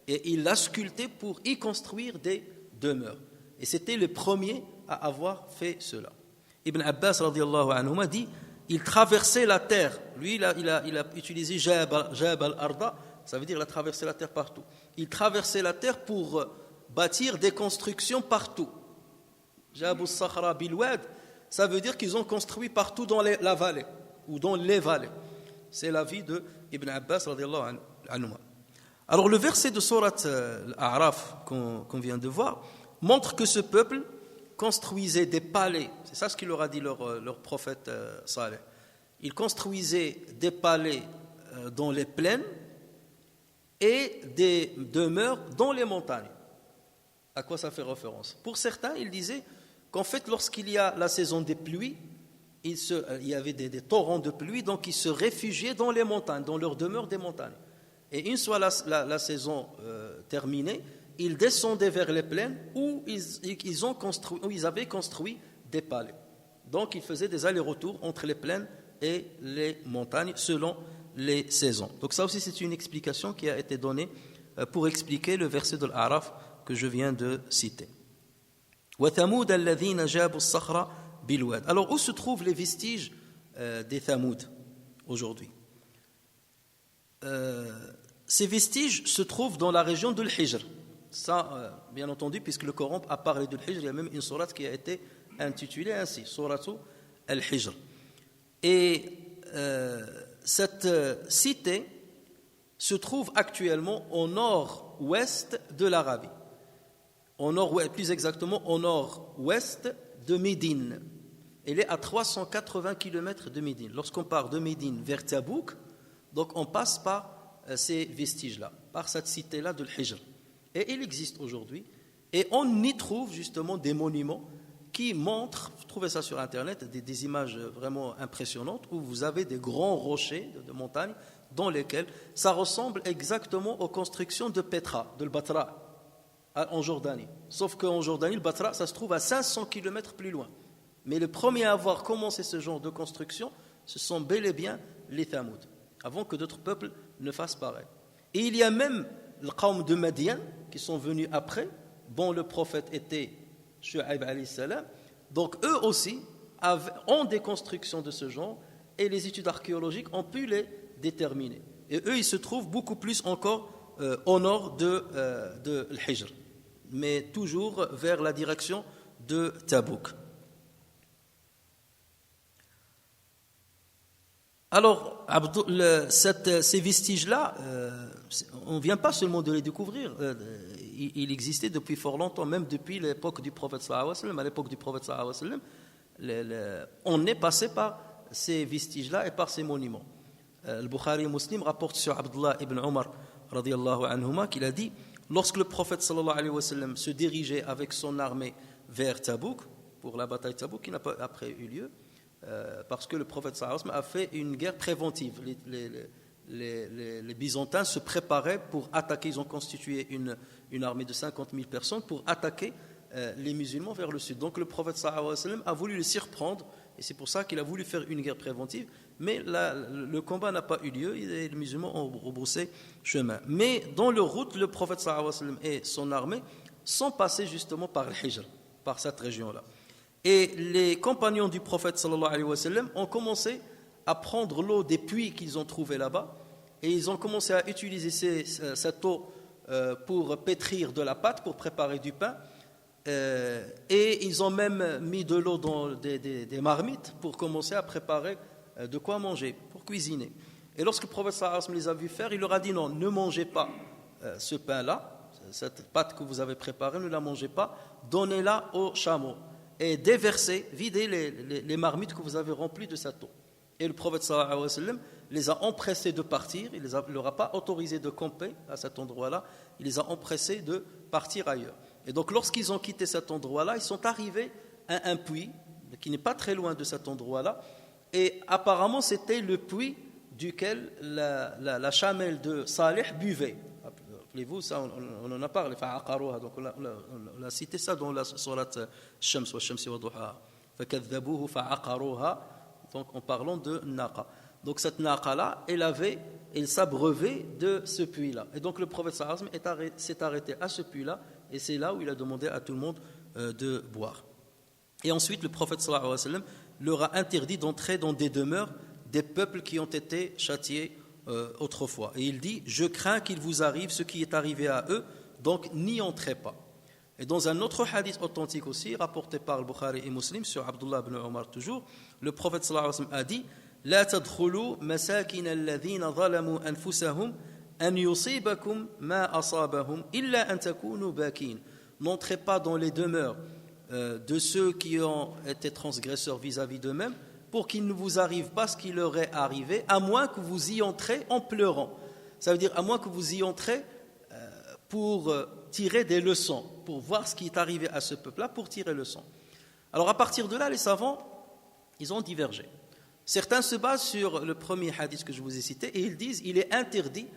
et ils la sculptaient pour y construire des demeures. Et c'était le premier à avoir fait cela. Ibn Abbas radiallahu anhu dit, il traversait la terre. Lui, il a utilisé Jab al-Arda, ça veut dire il a traversé la terre partout. Il traversait la terre pour bâtir des constructions partout. Jab al-Sakhra bil-Wad, ça veut dire qu'ils ont construit partout dans la vallée ou dans les vallées. C'est l'avis de Ibn Abbas radiallahu anhu. Alors le verset de Surat Al-A'raf qu'on vient de voir montre que ce peuple construisait des palais, c'est ça ce qu'il leur a dit leur prophète Saleh. Ils construisaient des palais dans les plaines et des demeures dans les montagnes. À quoi ça fait référence? Pour certains, ils disaient qu'en fait, lorsqu'il y a la saison des pluies, il y avait des torrents de pluie, donc ils se réfugiaient dans les montagnes, dans leurs demeures des montagnes. Et une fois la saison terminée, ils descendaient vers les plaines où ils avaient construit des palais. Donc ils faisaient des allers-retours entre les plaines et les montagnes selon les saisons. Donc ça aussi c'est une explication qui a été donnée pour expliquer le verset de l'Araf que je viens de citer. وَثَمُودَ الَّذِينَ جَابُوا الصَّخْرَ بِالْوَادِ. Alors où se trouvent les vestiges des Thamoud aujourd'hui? Ces vestiges se trouvent dans la région de l'Hijr. Ça, bien entendu, puisque le Coran a parlé de l'Hijr, il y a même une sourate qui a été intitulée ainsi, Sourate Al-Hijr. Et cette cité se trouve actuellement au nord-ouest de l'Arabie. Plus exactement au nord-ouest de Médine. Elle est à 380 km de Médine. Lorsqu'on part de Médine vers Tabouk, donc on passe par ces vestiges-là, par cette cité-là de l'Hijr. Et il existe aujourd'hui, et on y trouve justement des monuments qui montrent, vous trouvez ça sur internet, des images vraiment impressionnantes, où vous avez des grands rochers de montagnes dans lesquels ça ressemble exactement aux constructions de Petra, de Batra, en Jordanie. Sauf qu'en Jordanie, le Batra, ça se trouve à 500 km plus loin. Mais le premier à avoir commencé ce genre de construction, ce sont bel et bien les Thamoud, avant que d'autres peuples ne fassent pareil. Et il y a même le Qawm de Madian, qui sont venus après, dont le prophète était Shu'aib alayhi salam. Donc eux aussi ont des constructions de ce genre, et les études archéologiques ont pu les déterminer. Et eux, ils se trouvent beaucoup plus encore au nord de l'Hijr, mais toujours vers la direction de Tabouk. Alors, ces vestiges-là, on ne vient pas seulement de les découvrir, il existait depuis fort longtemps, même depuis l'époque du prophète sallallahu alayhi wa sallam. À l'époque du prophète sallallahu alayhi wa sallam, on est passé par ces vestiges-là et par ces monuments. Le Bukhari et Muslim rapporte sur Abdullah ibn Omar radiyallahu anhuma qu'il a dit, lorsque le prophète sallallahu alayhi wa sallam se dirigeait avec son armée vers Tabouk, pour la bataille de Tabouk qui n'a pas après eu lieu, parce que le prophète sallallahu alayhi wa sallam a fait une guerre préventive. Les Byzantins se préparaient pour attaquer, ils ont constitué une armée de 50 000 personnes pour attaquer les musulmans vers le sud. Donc le prophète sallallahu alayhi wa sallam a voulu les surprendre, et c'est pour ça qu'il a voulu faire une guerre préventive, mais le combat n'a pas eu lieu et les musulmans ont rebroussé chemin. Mais dans leur route, le prophète sallallahu alayhi wa sallam et son armée sont passés justement par le Hijr, par cette région-là. Et les compagnons du prophète sallallahu alayhi wa sallam ont commencé à prendre l'eau des puits qu'ils ont trouvés là-bas, et ils ont commencé à utiliser cette eau pour pétrir de la pâte, pour préparer du pain, et ils ont même mis de l'eau dans des marmites pour commencer à préparer de quoi manger, pour cuisiner. Et lorsque le prophète sallallahu alayhi wa sallam les a vus faire, il leur a dit non, ne mangez pas ce pain-là, cette pâte que vous avez préparée, ne la mangez pas, donnez-la aux chameaux. et déversez, videz les marmites que vous avez remplies de cette eau. Et le prophète sallallahu alayhi wa sallam les a empressés de partir, il ne leur a pas autorisé de camper à cet endroit-là, il les a empressés de partir ailleurs. Et donc lorsqu'ils ont quitté cet endroit-là, ils sont arrivés à un puits qui n'est pas très loin de cet endroit-là, et apparemment c'était le puits duquel la chamelle de Salih buvait. Rappelez-vous, ça on en a parlé, donc on a cité ça dans la sourate Shams wa Shamsi wa Duhaha, fakadhabuhu fa'aqaruha, donc en parlant de Naqa. Donc cette Naqa-là, elle s'abreuvait de ce puits-là. Et donc le prophète sallallahu alayhi wa sallam s'est arrêté à ce puits-là, et c'est là où il a demandé à tout le monde de boire. Et ensuite le prophète sallallahu alayhi wa sallam leur a interdit d'entrer dans des demeures des peuples qui ont été châtiés autrefois. Et il dit, je crains qu'il vous arrive ce qui est arrivé à eux, donc n'y entrez pas. Et dans un autre hadith authentique aussi, rapporté par le Bukhari et Muslim, sur Abdullah ibn Omar toujours, le prophète sallallahu alayhi wa sallam a dit, لا تدخلوا مساكن الذين ظلموا أنفسهم أن يصيبكم ما أصابهم إلا أن تكونوا باكين. N'entrez pas dans les demeures de ceux qui ont été transgresseurs vis-à-vis d'eux-mêmes, pour qu'il ne vous arrive pas ce qui leur est arrivé, à moins que vous y entrez en pleurant. Ça veut dire à moins que vous y entrez pour tirer des leçons, pour voir ce qui est arrivé à ce peuple-là, pour tirer leçon. Alors à partir de là, les savants, ils ont divergé. Certains se basent sur le premier hadith que je vous ai cité et ils disent qu'il est interdit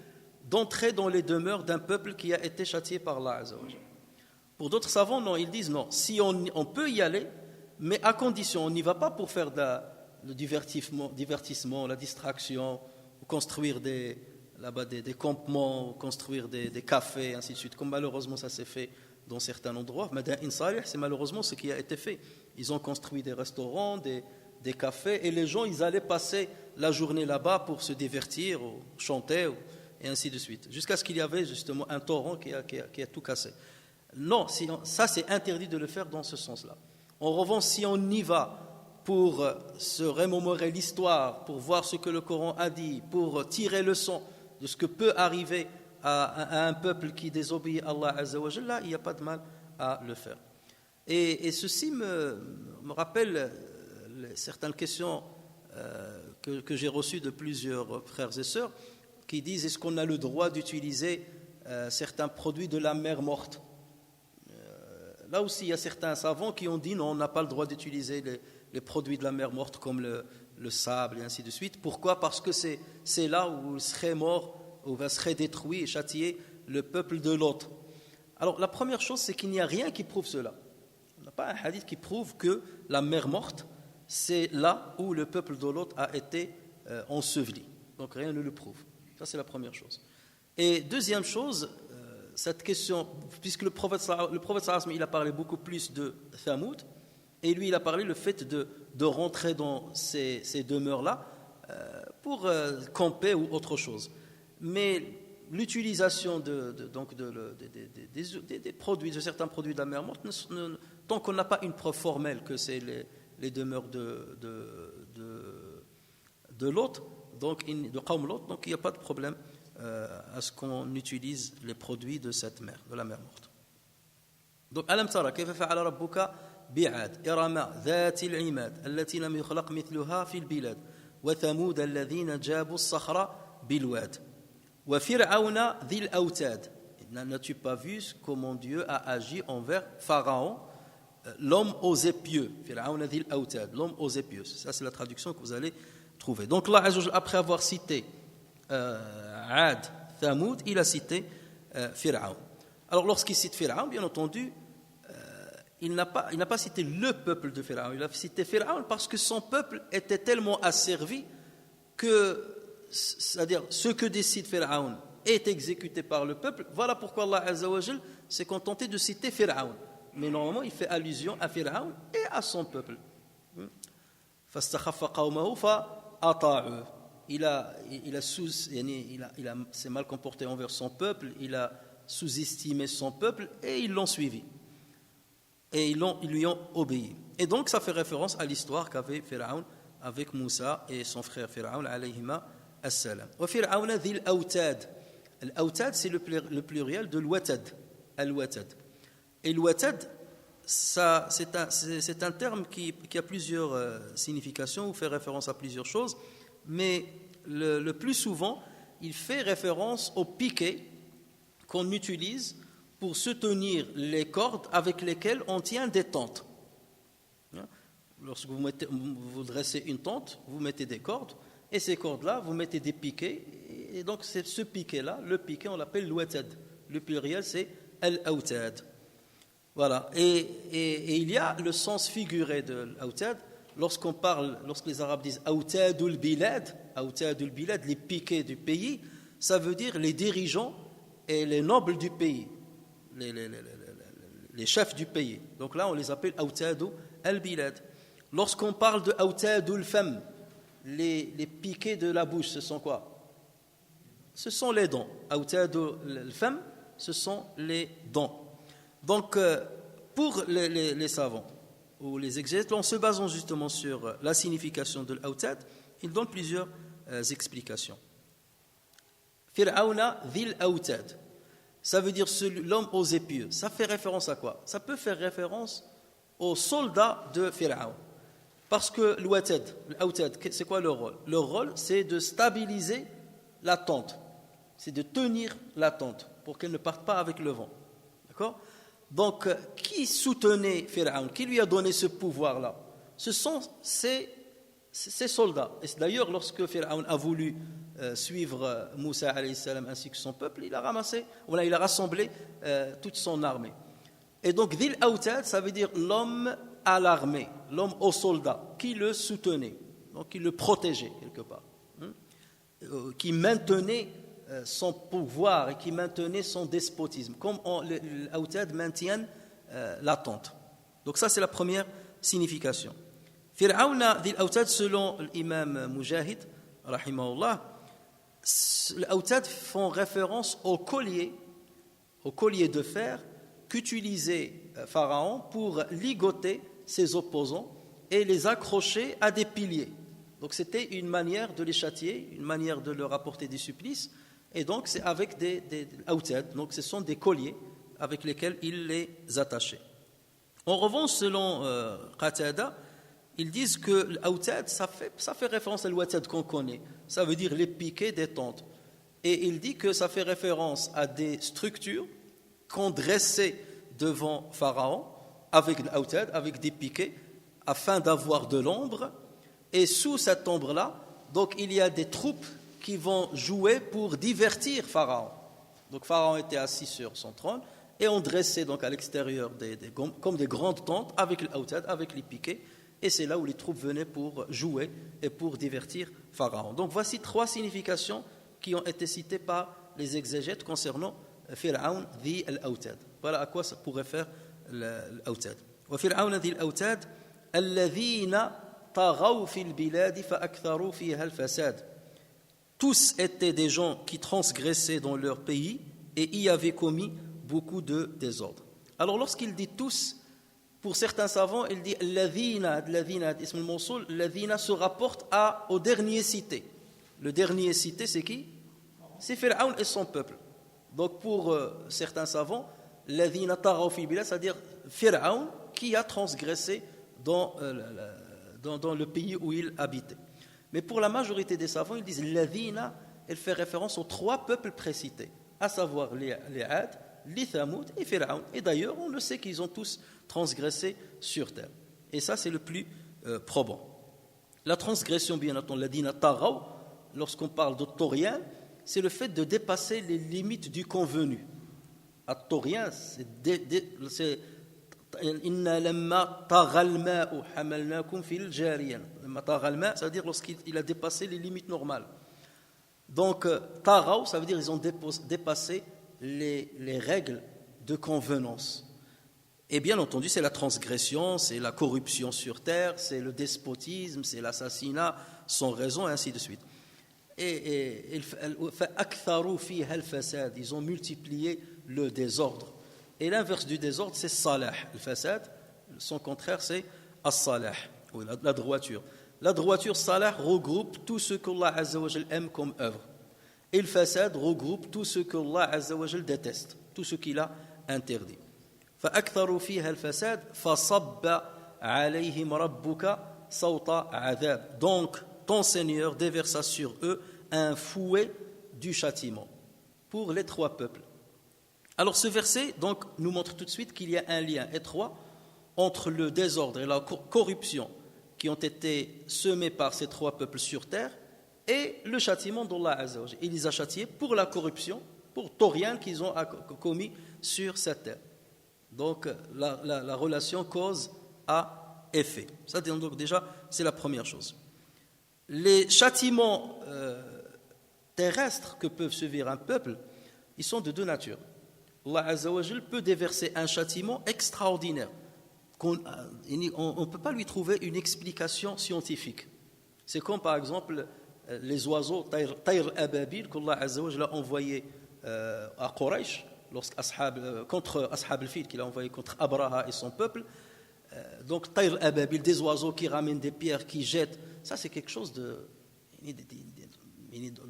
d'entrer dans les demeures d'un peuple qui a été châtié par Allah Azza wa Jalla. Pour d'autres savants, non, ils disent non, si on peut y aller, mais à condition, on n'y va pas pour faire le divertissement, la distraction, ou construire des campements, ou construire des cafés, ainsi de suite, comme malheureusement ça s'est fait dans certains endroits. Madain Salih, c'est malheureusement ce qui a été fait. Ils ont construit des restaurants, des cafés, et les gens, ils allaient passer la journée là-bas pour se divertir, ou chanter, et ainsi de suite, jusqu'à ce qu'il y avait justement un torrent qui a tout cassé. Non, ça c'est interdit de le faire dans ce sens-là. En revanche, si on y va pour se remémorer l'histoire, pour voir ce que le Coran a dit, pour tirer leçon de ce que peut arriver à un peuple qui désobéit à Allah Azza wa Jalla, il n'y a pas de mal à le faire. Et ceci me rappelle certaines questions que j'ai reçues de plusieurs frères et sœurs qui disent, est-ce qu'on a le droit d'utiliser certains produits de la mer morte? Là aussi, il y a certains savants qui ont dit non, on n'a pas le droit d'utiliser les produits de la mer morte comme le sable et ainsi de suite. Pourquoi? Parce que c'est là où serait mort, où serait détruit et châtié le peuple de l'autre. Alors la première chose, c'est qu'il n'y a rien qui prouve cela. On n'a pas un hadith qui prouve que la mer morte, c'est là où le peuple de l'autre a été enseveli. Donc rien ne le prouve. Ça, c'est la première chose. Et deuxième chose, cette question, puisque le prophète sallallahu alayhi wa sallam, il a parlé beaucoup plus de Thamoud, et lui il a parlé le fait de rentrer dans ces demeures-là pour camper ou autre chose. Mais l'utilisation des produits, de certains produits de la mer morte, tant qu'on n'a pas une preuve formelle que c'est les demeures de l'autre, donc de Qawm Lot, donc il n'y a pas de problème à ce qu'on utilise les produits de cette mer, de la mer morte. Donc, alam tara kayfa fa'ala rabbuka bi'ad irama dhati al-imad allati lam yukhlaq mithluha fi al-bilad wa thamud alladhina jabu as-sakhra bil-wad wa fir'auna dhil awtad. N'as-tu pas vu comment Dieu a agi envers Pharaon, l'homme aux épieux? Fir'auna dhil awtad, l'homme aux épieux. Ça, c'est la traduction que vous allez trouver. Donc là, après avoir cité Ad, Thamoud, il a cité Fir'aun. Alors lorsqu'il cite Fir'aun, bien entendu, il n'a pas cité le peuple de Fir'aun, il a cité Fir'aun parce que son peuple était tellement asservi que, c'est-à-dire ce que décide Fir'aun est exécuté par le peuple. Voilà pourquoi Allah Azza wa Jal s'est contenté de citer Fir'aun. Mais normalement, il fait allusion à Fir'aun et à son peuple. فَاسْتَخَفَّ قَوْمَهُ فَأَطَاعُوهُ. Il s'est mal comporté envers son peuple, il a sous-estimé son peuple et ils l'ont suivi. Et ils lui ont obéi. Et donc ça fait référence à l'histoire qu'avait Pharaon avec Moussa et son frère Pharaon alayhima as-salam. Wa Fir'auna dhil awtad. Al-awtad, c'est le pluriel de l'watad. Al-watad. Et l'watad, c'est un terme qui a plusieurs significations ou fait référence à plusieurs choses, mais le plus souvent, il fait référence au piquet qu'on utilise pour soutenir les cordes avec lesquelles on tient des tentes. Lorsque vous dressez une tente, vous mettez des cordes, et ces cordes-là, vous mettez des piquets, et donc c'est ce piquet-là, le piquet, on l'appelle l'ouatad. Le pluriel, c'est al-autad. Voilà, et il y a le sens figuré de l'autad, lorsque les Arabes disent autadul bilad, les piquets du pays, ça veut dire les dirigeants et les nobles du pays, les chefs du pays. Donc là, on les appelle autadu al-bilad. Lorsqu'on parle de autadul fam, les piquets de la bouche, ce sont quoi? Ce sont les dents. Autadul fam, ce sont les dents. Donc, pour les savants ou les exégètes, en se basant justement sur la signification de l'autad, ils donnent plusieurs explications. Fir'auna dhil autad, ça veut dire l'homme aux épieux. Ça fait référence à quoi? Ça peut faire référence aux soldats de Fir'aun. Parce que l'autad, c'est quoi le rôle? Le rôle, c'est de stabiliser la tente. C'est de tenir la tente pour qu'elle ne parte pas avec le vent. D'accord? Donc, qui soutenait Pharaon? Qui lui a donné ce pouvoir-là? Ce sont ces soldats. Et d'ailleurs, lorsque Pharaon a voulu suivre Moussa alayhi salam ainsi que son peuple, il a rassemblé toute son armée. Et donc, Dhil Autad, ça veut dire l'homme à l'armée, l'homme aux soldats, qui le soutenait, donc qui le protégeait quelque part, qui maintenait son pouvoir et qui maintenait son despotisme, comme l'Autad maintient l'attente. Donc ça, c'est la première signification. Fir'auna dit l'Autad, selon l'imam Mujahid, rahimahullah, l'Autad font référence au collier de fer qu'utilisait Pharaon pour ligoter ses opposants et les accrocher à des piliers. Donc c'était une manière de les châtier, une manière de leur apporter des supplices. Et donc, c'est avec des autad, donc ce sont des colliers avec lesquels il les attachait. En revanche, selon Qatada, ils disent que l'autad, ça fait référence à l'ouatad qu'on connaît. Ça veut dire les piquets des tentes. Et il dit que ça fait référence à des structures qu'on dressait devant Pharaon avec l'autad, avec des piquets, afin d'avoir de l'ombre. Et sous cette ombre-là, donc il y a des troupes qui vont jouer pour divertir Pharaon. Donc Pharaon était assis sur son trône et on dressait donc à l'extérieur comme des grandes tentes avec l'autad, avec les piquets, et c'est là où les troupes venaient pour jouer et pour divertir Pharaon. Donc voici 3 significations qui ont été citées par les exégètes concernant Fir'aun dhi al-autad. Voilà à quoi ça pourrait faire l'autad. Wa Fir'aun dhi al-autad alladhina taghaw fil bilad fa aktharu fiha al-fasad. Tous étaient des gens qui transgressaient dans leur pays et y avaient commis beaucoup de désordre. Alors lorsqu'il dit tous, pour certains savants, il dit ladhina, ism al-mawsoul, ladhina se rapporte au dernier cité. Le dernier cité, c'est qui? C'est Pharaon et son peuple. Donc pour certains savants, ladhina taghaw fi bilad, c'est-à-dire Pharaon qui a transgressé dans le pays où il habitait. Mais pour la majorité des savants, ils disent l'adhina, elle fait référence aux 3 peuples précités, à savoir les Ad, les Thamoud et Pharaon. Et d'ailleurs, on le sait qu'ils ont tous transgressé sur terre. Et ça, c'est le plus probant. La transgression, bien entendu, l'adhina taghaw, lorsqu'on parle de taurien, c'est le fait de dépasser les limites du convenu. À taurien, c'est Inna lamma taghal ma'u hamalnakum fil jariyan. Taghal ma', ça veut dire lorsqu'il a dépassé les limites normales. Donc taghaw, ça veut dire ils ont dépassé les règles de convenance. Et bien entendu, c'est la transgression, c'est la corruption sur terre, c'est le despotisme, c'est l'assassinat sans raison, et ainsi de suite. Et aktharu fiha al-fasad, ils ont multiplié le désordre. Et l'inverse du désordre, c'est salah. Le fasad, son contraire, c'est as-salah, ou la droiture. La droiture, salah, regroupe tout ce qu'Allah Azza wa Jal aime comme œuvre. Et le fasad regroupe tout ce qu'Allah Azza wa Jal déteste, tout ce qu'il a interdit. فأكثروا فيها الفساد فصب عليهم ربك صوت عذاب. Donc ton Seigneur déversa sur eux un fouet du châtiment pour les trois peuples. Alors ce verset donc, nous montre tout de suite qu'il y a un lien étroit entre le désordre et la corruption qui ont été semés par ces trois peuples sur terre et le châtiment d'Allah Azza wa Jalla. Il les a châtiés pour la corruption, pour Torian qu'ils ont commis sur cette terre. Donc la relation cause à effet. Ça donc déjà c'est la première chose. Les châtiments terrestres que peuvent subir un peuple, ils sont de deux natures. Allah Azza wa Jalla peut déverser un châtiment extraordinaire. On ne peut pas lui trouver une explication scientifique. C'est comme par exemple les oiseaux Tayr Ababil qu'Allah Azza wa Jalla a envoyé à Quraysh contre Ashab al-Fil, qu'il a envoyé contre Abraha et son peuple. Donc Tayr Ababil, des oiseaux qui ramènent des pierres, qui jettent, ça c'est quelque chose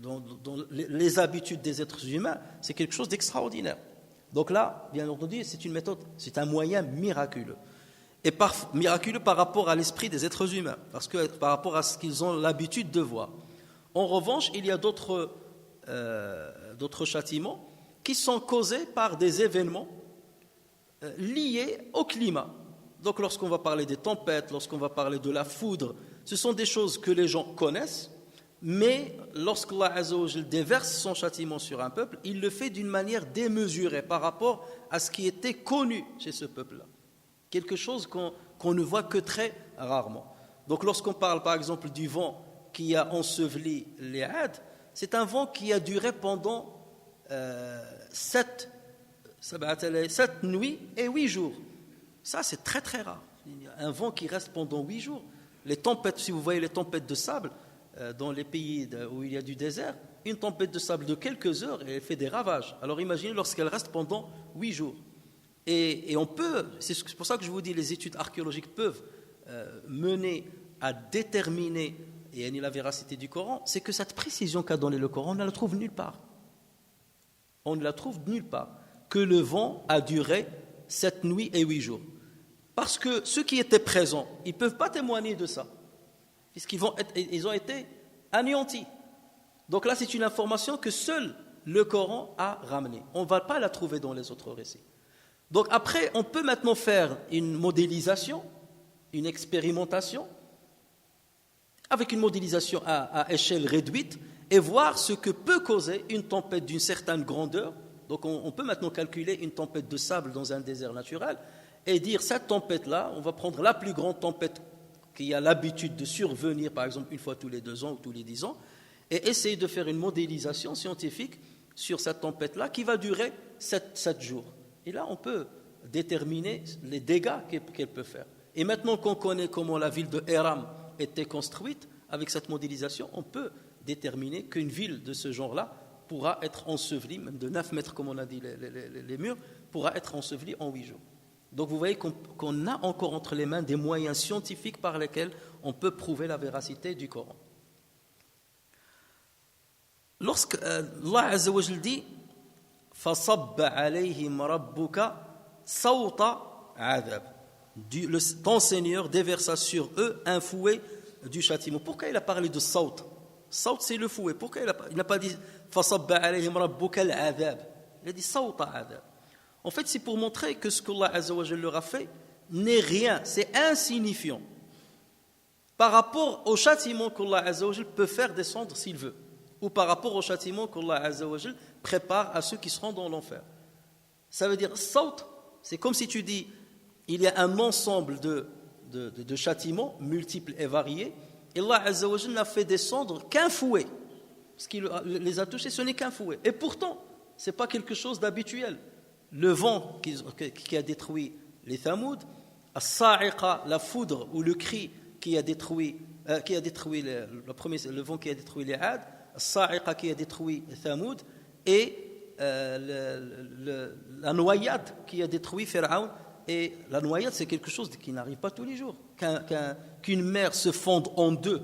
dans les habitudes des êtres humains, c'est quelque chose d'extraordinaire. Donc là, bien entendu, c'est une méthode, c'est un moyen miraculeux. Et miraculeux par rapport à l'esprit des êtres humains, parce que par rapport à ce qu'ils ont l'habitude de voir. En revanche, il y a d'autres châtiments qui sont causés par des événements liés au climat. Donc lorsqu'on va parler des tempêtes, lorsqu'on va parler de la foudre, ce sont des choses que les gens connaissent, mais lorsqu'Allah Azza wa Jalla déverse son châtiment sur un peuple, il le fait d'une manière démesurée par rapport à ce qui était connu chez ce peuple-là. Quelque chose qu'on ne voit que très rarement. Donc lorsqu'on parle par exemple du vent qui a enseveli les Had, c'est un vent qui a duré pendant 7 nuits et 8 jours. Ça c'est très très rare. Un vent qui reste pendant 8 jours. Les tempêtes, si vous voyez les tempêtes de sable, dans les pays où il y a du désert, une tempête de sable de quelques heures, elle fait des ravages. Alors imaginez lorsqu'elle reste pendant 8 jours. Et on peut, c'est pour ça que je vous dis, les études archéologiques peuvent mener à déterminer la véracité du Coran, c'est que cette précision qu'a donnée le Coran, on ne la trouve nulle part. On ne la trouve nulle part. Que le vent a duré 7 nuits et 8 jours. Parce que ceux qui étaient présents, ils ne peuvent pas témoigner de ça. Puisqu'ils ont été anéantis. Donc là, c'est une information que seul le Coran a ramenée. On ne va pas la trouver dans les autres récits. Donc après, on peut maintenant faire une modélisation, une expérimentation, avec une modélisation à échelle réduite, et voir ce que peut causer une tempête d'une certaine grandeur. Donc on peut maintenant calculer une tempête de sable dans un désert naturel, et dire cette tempête-là, on va prendre la plus grande tempête qui a l'habitude de survenir, par exemple, une fois tous les 2 ans ou tous les 10 ans, et essayer de faire une modélisation scientifique sur cette tempête-là qui va durer 7 jours. Et là, on peut déterminer les dégâts qu'elle peut faire. Et maintenant qu'on connaît comment la ville de Hiram était construite, avec cette modélisation, on peut déterminer qu'une ville de ce genre-là pourra être ensevelie, même de 9 mètres, comme on a dit, les murs, pourra être ensevelie en 8 jours. Donc vous voyez qu'on a encore entre les mains des moyens scientifiques par lesquels on peut prouver la véracité du Coran. Lorsque Allah Azza wa Jalla dit فَصَبَّ عَلَيْهِمْ رَبُّكَ صَوْتَ عَذَابٍ, ton Seigneur déversa sur eux un fouet du châtiment. Pourquoi il a parlé de saut? Saut, c'est le fouet. Pourquoi il n'a pas dit فَصَبَّ عَلَيْهِمْ رَبُّكَ الْعَذَابِ? Il a dit صَوْتَ عَذَابٍ. En fait, c'est pour montrer que ce qu'Allah Azza wa Jalla leur a fait n'est rien, c'est insignifiant par rapport au châtiment qu'Allah Azza wa Jalla peut faire descendre s'il veut, ou par rapport au châtiment qu'Allah Azza wa Jalla prépare à ceux qui seront dans l'enfer. Ça veut dire, saut, c'est comme si tu dis, il y a un ensemble de châtiments multiples et variés, et Allah Azza wa Jalla n'a fait descendre qu'un fouet. Ce qui les a touchés, ce n'est qu'un fouet. Et pourtant, ce n'est pas quelque chose d'habituel. Le vent qui a détruit les Thamoud, as-sa'iqa, la foudre ou le cri qui a détruit le vent qui a détruit les Had, as-sa'iqa qui a détruit les Thamoud, et la noyade qui a détruit Pharaon. Et la noyade, c'est quelque chose qui n'arrive pas tous les jours. Qu'une mer se fonde en deux,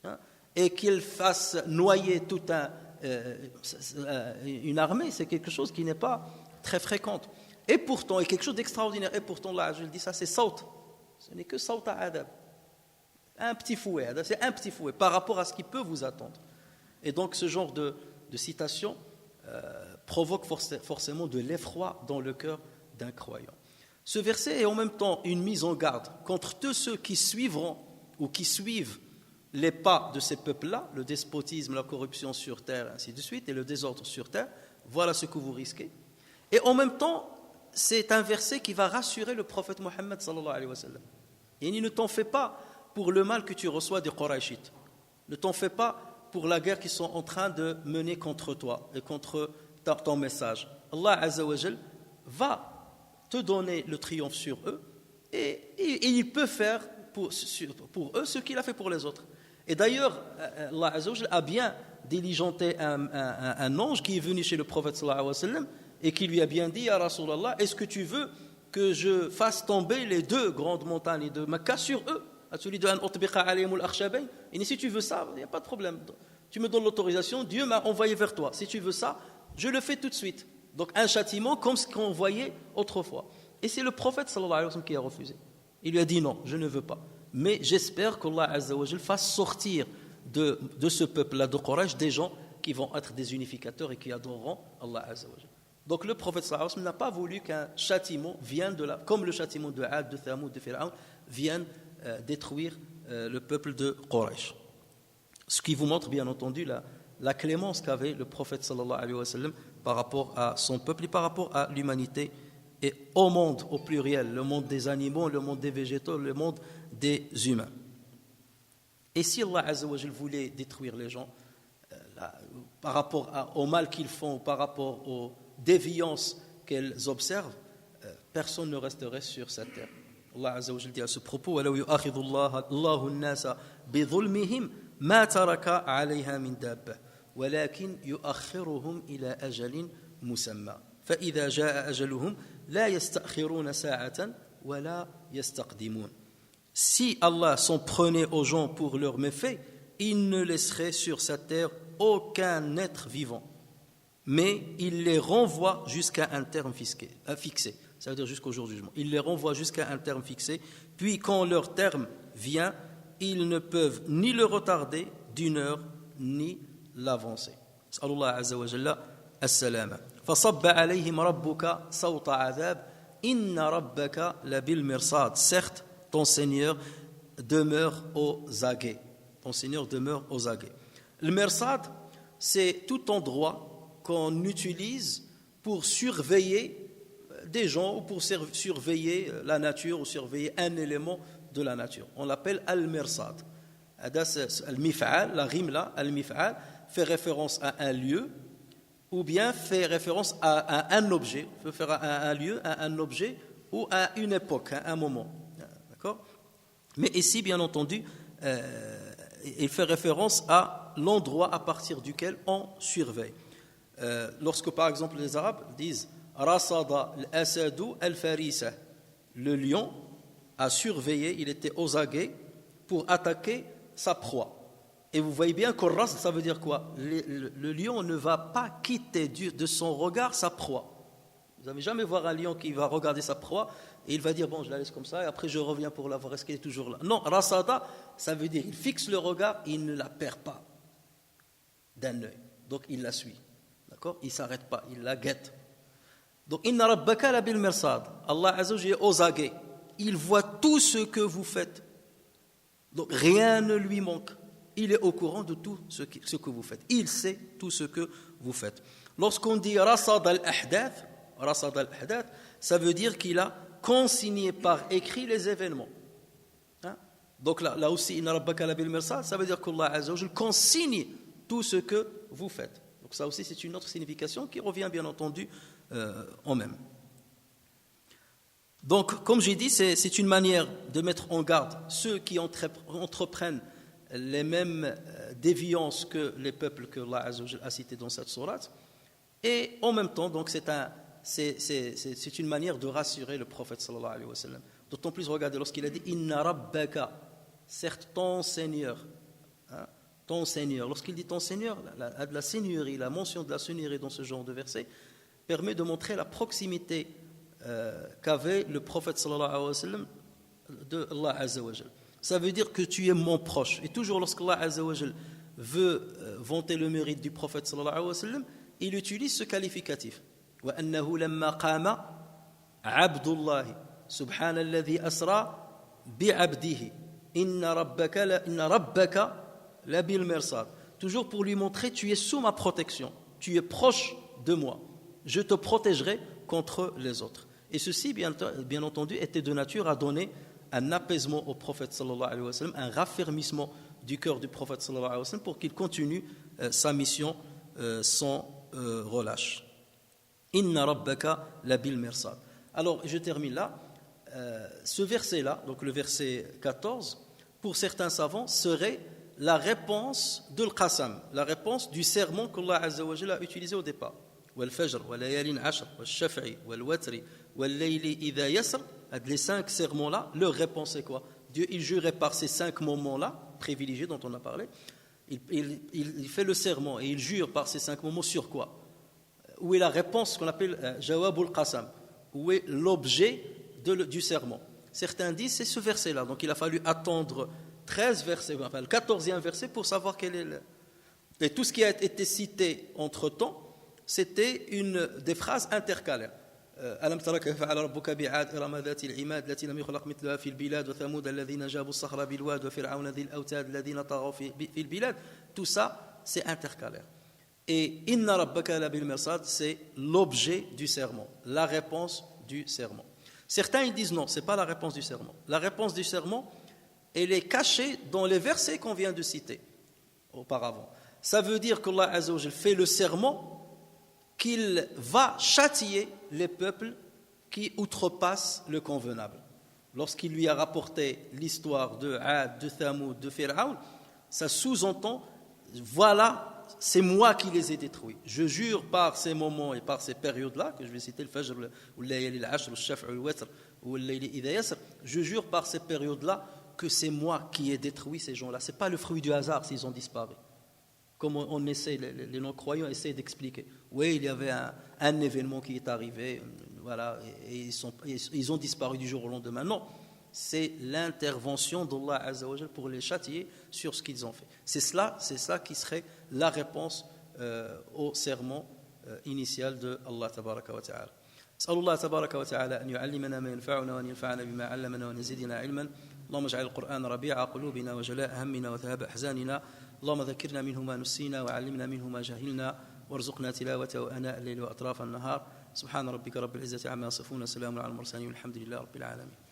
hein, et qu'il fasse noyer une armée, c'est quelque chose qui n'est pas très fréquent. Et pourtant, il y a quelque chose d'extraordinaire. Et pourtant, là, je le dis, ça c'est saut. Ce n'est que saut à adab. Un petit fouet, c'est un petit fouet par rapport à ce qui peut vous attendre. Et donc, ce genre de citation provoque forcément de l'effroi dans le cœur d'un croyant. Ce verset est en même temps une mise en garde contre tous ceux qui suivront ou qui suivent les pas de ces peuples-là, le despotisme, la corruption sur terre, ainsi de suite, et le désordre sur terre. Voilà ce que vous risquez. Et en même temps, c'est un verset qui va rassurer le prophète Mohammed sallallahu alayhi wa sallam. Et il ne t'en fait pas pour le mal que tu reçois des Qurayshites. Ne t'en fais pas pour la guerre qu'ils sont en train de mener contre toi et contre ton message. Allah Azza wa Jal va te donner le triomphe sur eux et il peut faire pour eux ce qu'il a fait pour les autres. Et d'ailleurs, Allah Azza wa Jal a bien diligenté un ange qui est venu chez le prophète sallallahu alayhi wa sallam et qui lui a bien dit, Ya Rasulallah, est-ce que tu veux que je fasse tomber les deux grandes montagnes de Mecca sur eux? Celui de An Utbiqa alayhimul akhshabayn. Et si tu veux ça, il n'y a pas de problème. Tu me donnes l'autorisation, Dieu m'a envoyé vers toi. Si tu veux ça, je le fais tout de suite. Donc un châtiment comme ce qu'on voyait autrefois. Et c'est le prophète sallallahu alayhi wa sallam qui a refusé. Il lui a dit non, je ne veux pas. Mais j'espère qu'Allah Azza wa Jal fasse sortir de ce peuple-là de Quraysh des gens qui vont être des unificateurs et qui adoreront Allah Azza wa Jal. Donc le prophète sallallahu alayhi wa sallam n'a pas voulu qu'un châtiment vienne de là, comme le châtiment de Ad, de Thamoud, de Pharaon, vienne détruire le peuple de Quraysh. Ce qui vous montre bien entendu la clémence qu'avait le prophète sallallahu alayhi wa sallam par rapport à son peuple et par rapport à l'humanité et au monde au pluriel, le monde des animaux, le monde des végétaux, le monde des humains. Et si Allah Azza wa Jal voulait détruire les gens par rapport au mal qu'ils font, par rapport aux déviances qu'elles observent, personne ne resterait sur cette terre. Allah Azza wa Jal dit à ce propos وَلَوْ يُؤَخِذُ اللَّهُ النَّاسَ بِظُلْمِهِمْ مَا تَرَكَ عَلَيْهَا مِنْ دَابَّةٍ وَلَكِنْ يُؤَخِّرُهُمْ إِلَى أَجَلٍ مُسَمًّى فَإِذَا جَاءَ أَجَلُهُمْ لَا يَسْتَأْخِرُونَ سَاعَةً وَلَا يَسْتَقْدِمُونَ. Si Allah s'en prenait aux gens pour leurs méfaits, il ne laisserait sur cette terre aucun être vivant. Mais il les renvoie jusqu'à un terme fixé. Ça veut dire jusqu'au jour du jugement. Il les renvoie jusqu'à un terme fixé, puis quand leur terme vient, ils ne peuvent ni le retarder d'une heure, ni l'avancer. Sallallahu azza wa jalla as-salama. فَصَبَّ عَلَيْهِمْ رَبُّكَ صَوْتَ عَذَابٍ إِنَّ رَبَّكَ لَبِالْمِرْصَادِ. Certes, ton Seigneur demeure aux aguets. Ton Seigneur demeure aux aguets. Le mirsad, c'est tout endroit qu'on utilise pour surveiller des gens ou pour surveiller la nature ou surveiller un élément de la nature. On l'appelle al-mirsad. Al-mif'al, la rime là, al-mif'al, fait référence à un lieu ou bien fait référence à un objet. On peut faire un lieu, à un objet ou à une époque, à un moment. D'accord ? Mais ici, bien entendu, il fait référence à l'endroit à partir duquel on surveille. Lorsque, par exemple, les Arabes disent Rasada al-asadu al-farisa, le lion a surveillé, il était aux aguets pour attaquer sa proie. Et vous voyez bien qu'au ras, ça veut dire quoi? Le lion ne va pas quitter de son regard sa proie. Vous n'avez jamais voir un lion qui va regarder sa proie et il va dire bon, je la laisse comme ça et après je reviens pour la voir, est-ce qu'elle est toujours là? Non, rasada, ça veut dire il fixe le regard, il ne la perd pas d'un œil. Donc il la suit. D'accord? Il ne s'arrête pas, il la guette. Donc inna rabbaka la bil mirsad. Allah Azza wa Jalla aux aguets. Il voit tout ce que vous faites. Donc rien ne lui manque. Il est au courant de tout ce que vous faites. Il sait tout ce que vous faites. Lorsqu'on dit rasad al-ahdath, ça veut dire qu'il a consigné par écrit les événements. Hein? Donc là aussi, inna rabbaka la bil mirsad, ça veut dire qu'Allah Azza wa Jalla consigne tout ce que vous faites. Donc ça aussi, c'est une autre signification qui revient bien entendu en même. Donc, comme j'ai dit, c'est une manière de mettre en garde ceux qui entreprennent les mêmes déviances que les peuples que Allah Azza wa Jalla a cités dans cette sourate. Et en même temps, donc, c'est une manière de rassurer le prophète sallallahu alayhi wa sallam. D'autant plus, regardez, lorsqu'il a dit Inna rabbaka, certes ton Seigneur. Hein, ton Seigneur. Lorsqu'il dit ton Seigneur, la seigneurie, la mention de la seigneurie dans ce genre de verset permet de montrer la proximité qu'avait le prophète sallallahu alayhi wa sallam de Allah Azza wa Jal. Ça veut dire que tu es mon proche. Et toujours lorsqu'Allah Azza wa Jal veut vanter le mérite du prophète sallallahu alayhi wa sallam, il utilise ce qualificatif. وَأَنَّهُ لَمَّا قَامَ عَبْدُ اللَّهِ سُبْحَانَ الَّذِي أَسْرَى بِعَبْدِهِ إِنَّ رَبَّكَ لَبِالْمِرْصَادِ. Toujours pour lui montrer, tu es sous ma protection, tu es proche de moi, je te protégerai contre les autres. Et ceci, bien entendu, était de nature à donner un apaisement au prophète sallallahu alayhi wa sallam, un raffermissement du cœur du prophète sallallahu alayhi wa sallam pour qu'il continue sa mission sans relâche. Inna rabbaka labil mirsad. Alors, je termine là. Ce verset-là, donc le verset 14, pour certains savants, serait la réponse de l'Qasam, la réponse du sermon qu'Allah Azza wa Jalla a utilisé au départ. والفجر وليال عشر والشفع والوتر والليل إذا يسر. Les 5 sermons-là, leur réponse est quoi? Dieu, il jurait par ces 5 moments-là, privilégiés dont on a parlé. Il fait le serment et il jure par ces 5 moments sur quoi? Où est la réponse qu'on appelle Jawabul Qasam? Où est l'objet du serment? Certains disent c'est ce verset-là. Donc il a fallu attendre 13 versets, enfin le 14e verset pour savoir quel est le... Et tout ce qui a été cité entre-temps, c'était des phrases intercalaires. ألم تر كيف فعل ربك بعاد إرم ذات العماد التي لم يخلق مثلها في البلاد وثمود الذين جابوا الصخر بالواد وفرعون ذي الأوتاد الذين طغوا في البلاد. Tout ça, c'est intercalaire. Et Inna rabbaka labil mirsad, c'est l'objet du serment, la réponse du serment. Certains ils disent non, c'est pas la réponse du serment. La réponse du serment, elle est cachée dans les versets qu'on vient de citer auparavant. Ça veut dire qu'Allah Azza wa Jal fait le serment qu'il va châtier les peuples qui outrepassent le convenable. Lorsqu'il lui a rapporté l'histoire de Ad, de Thamoud, de Pharaon, ça sous-entend, voilà, c'est moi qui les ai détruits. Je jure par ces moments et par ces périodes-là, que je vais citer, le Fajr, le Layali al-Ashr, le Shaf' le Watr, ou le Layli idha Yasr, je jure par ces périodes-là que c'est moi qui ai détruit ces gens-là. Ce n'est pas le fruit du hasard s'ils ont disparu. Comme on essaie, les non-croyants essaient d'expliquer. Oui, il y avait un événement qui est arrivé, voilà, et ils ont disparu du jour au lendemain. Non, c'est l'intervention d'Allah Azza wa Jal pour les châtier sur ce qu'ils ont fait. C'est cela qui serait la réponse au sermon initial de Allah Tabaraka wa Ta'ala. أسأل الله تبارك وتعالى أن يعلمنا ما ينفعنا وأن ينفعنا بما علمنا وأن يزيدنا علما. اللهم اجعل القرآن ربيع قلوبنا وجلاء همنا وذهاب أحزاننا. اللهم ذكرنا منه ما نسينا وعلمنا منه ما جهلنا وارزقنا تلاوته آناء الليل وأطراف النهار. سبحان ربك رب العزة عما يصفون وسلام على المرسلين والحمد لله رب العالمين.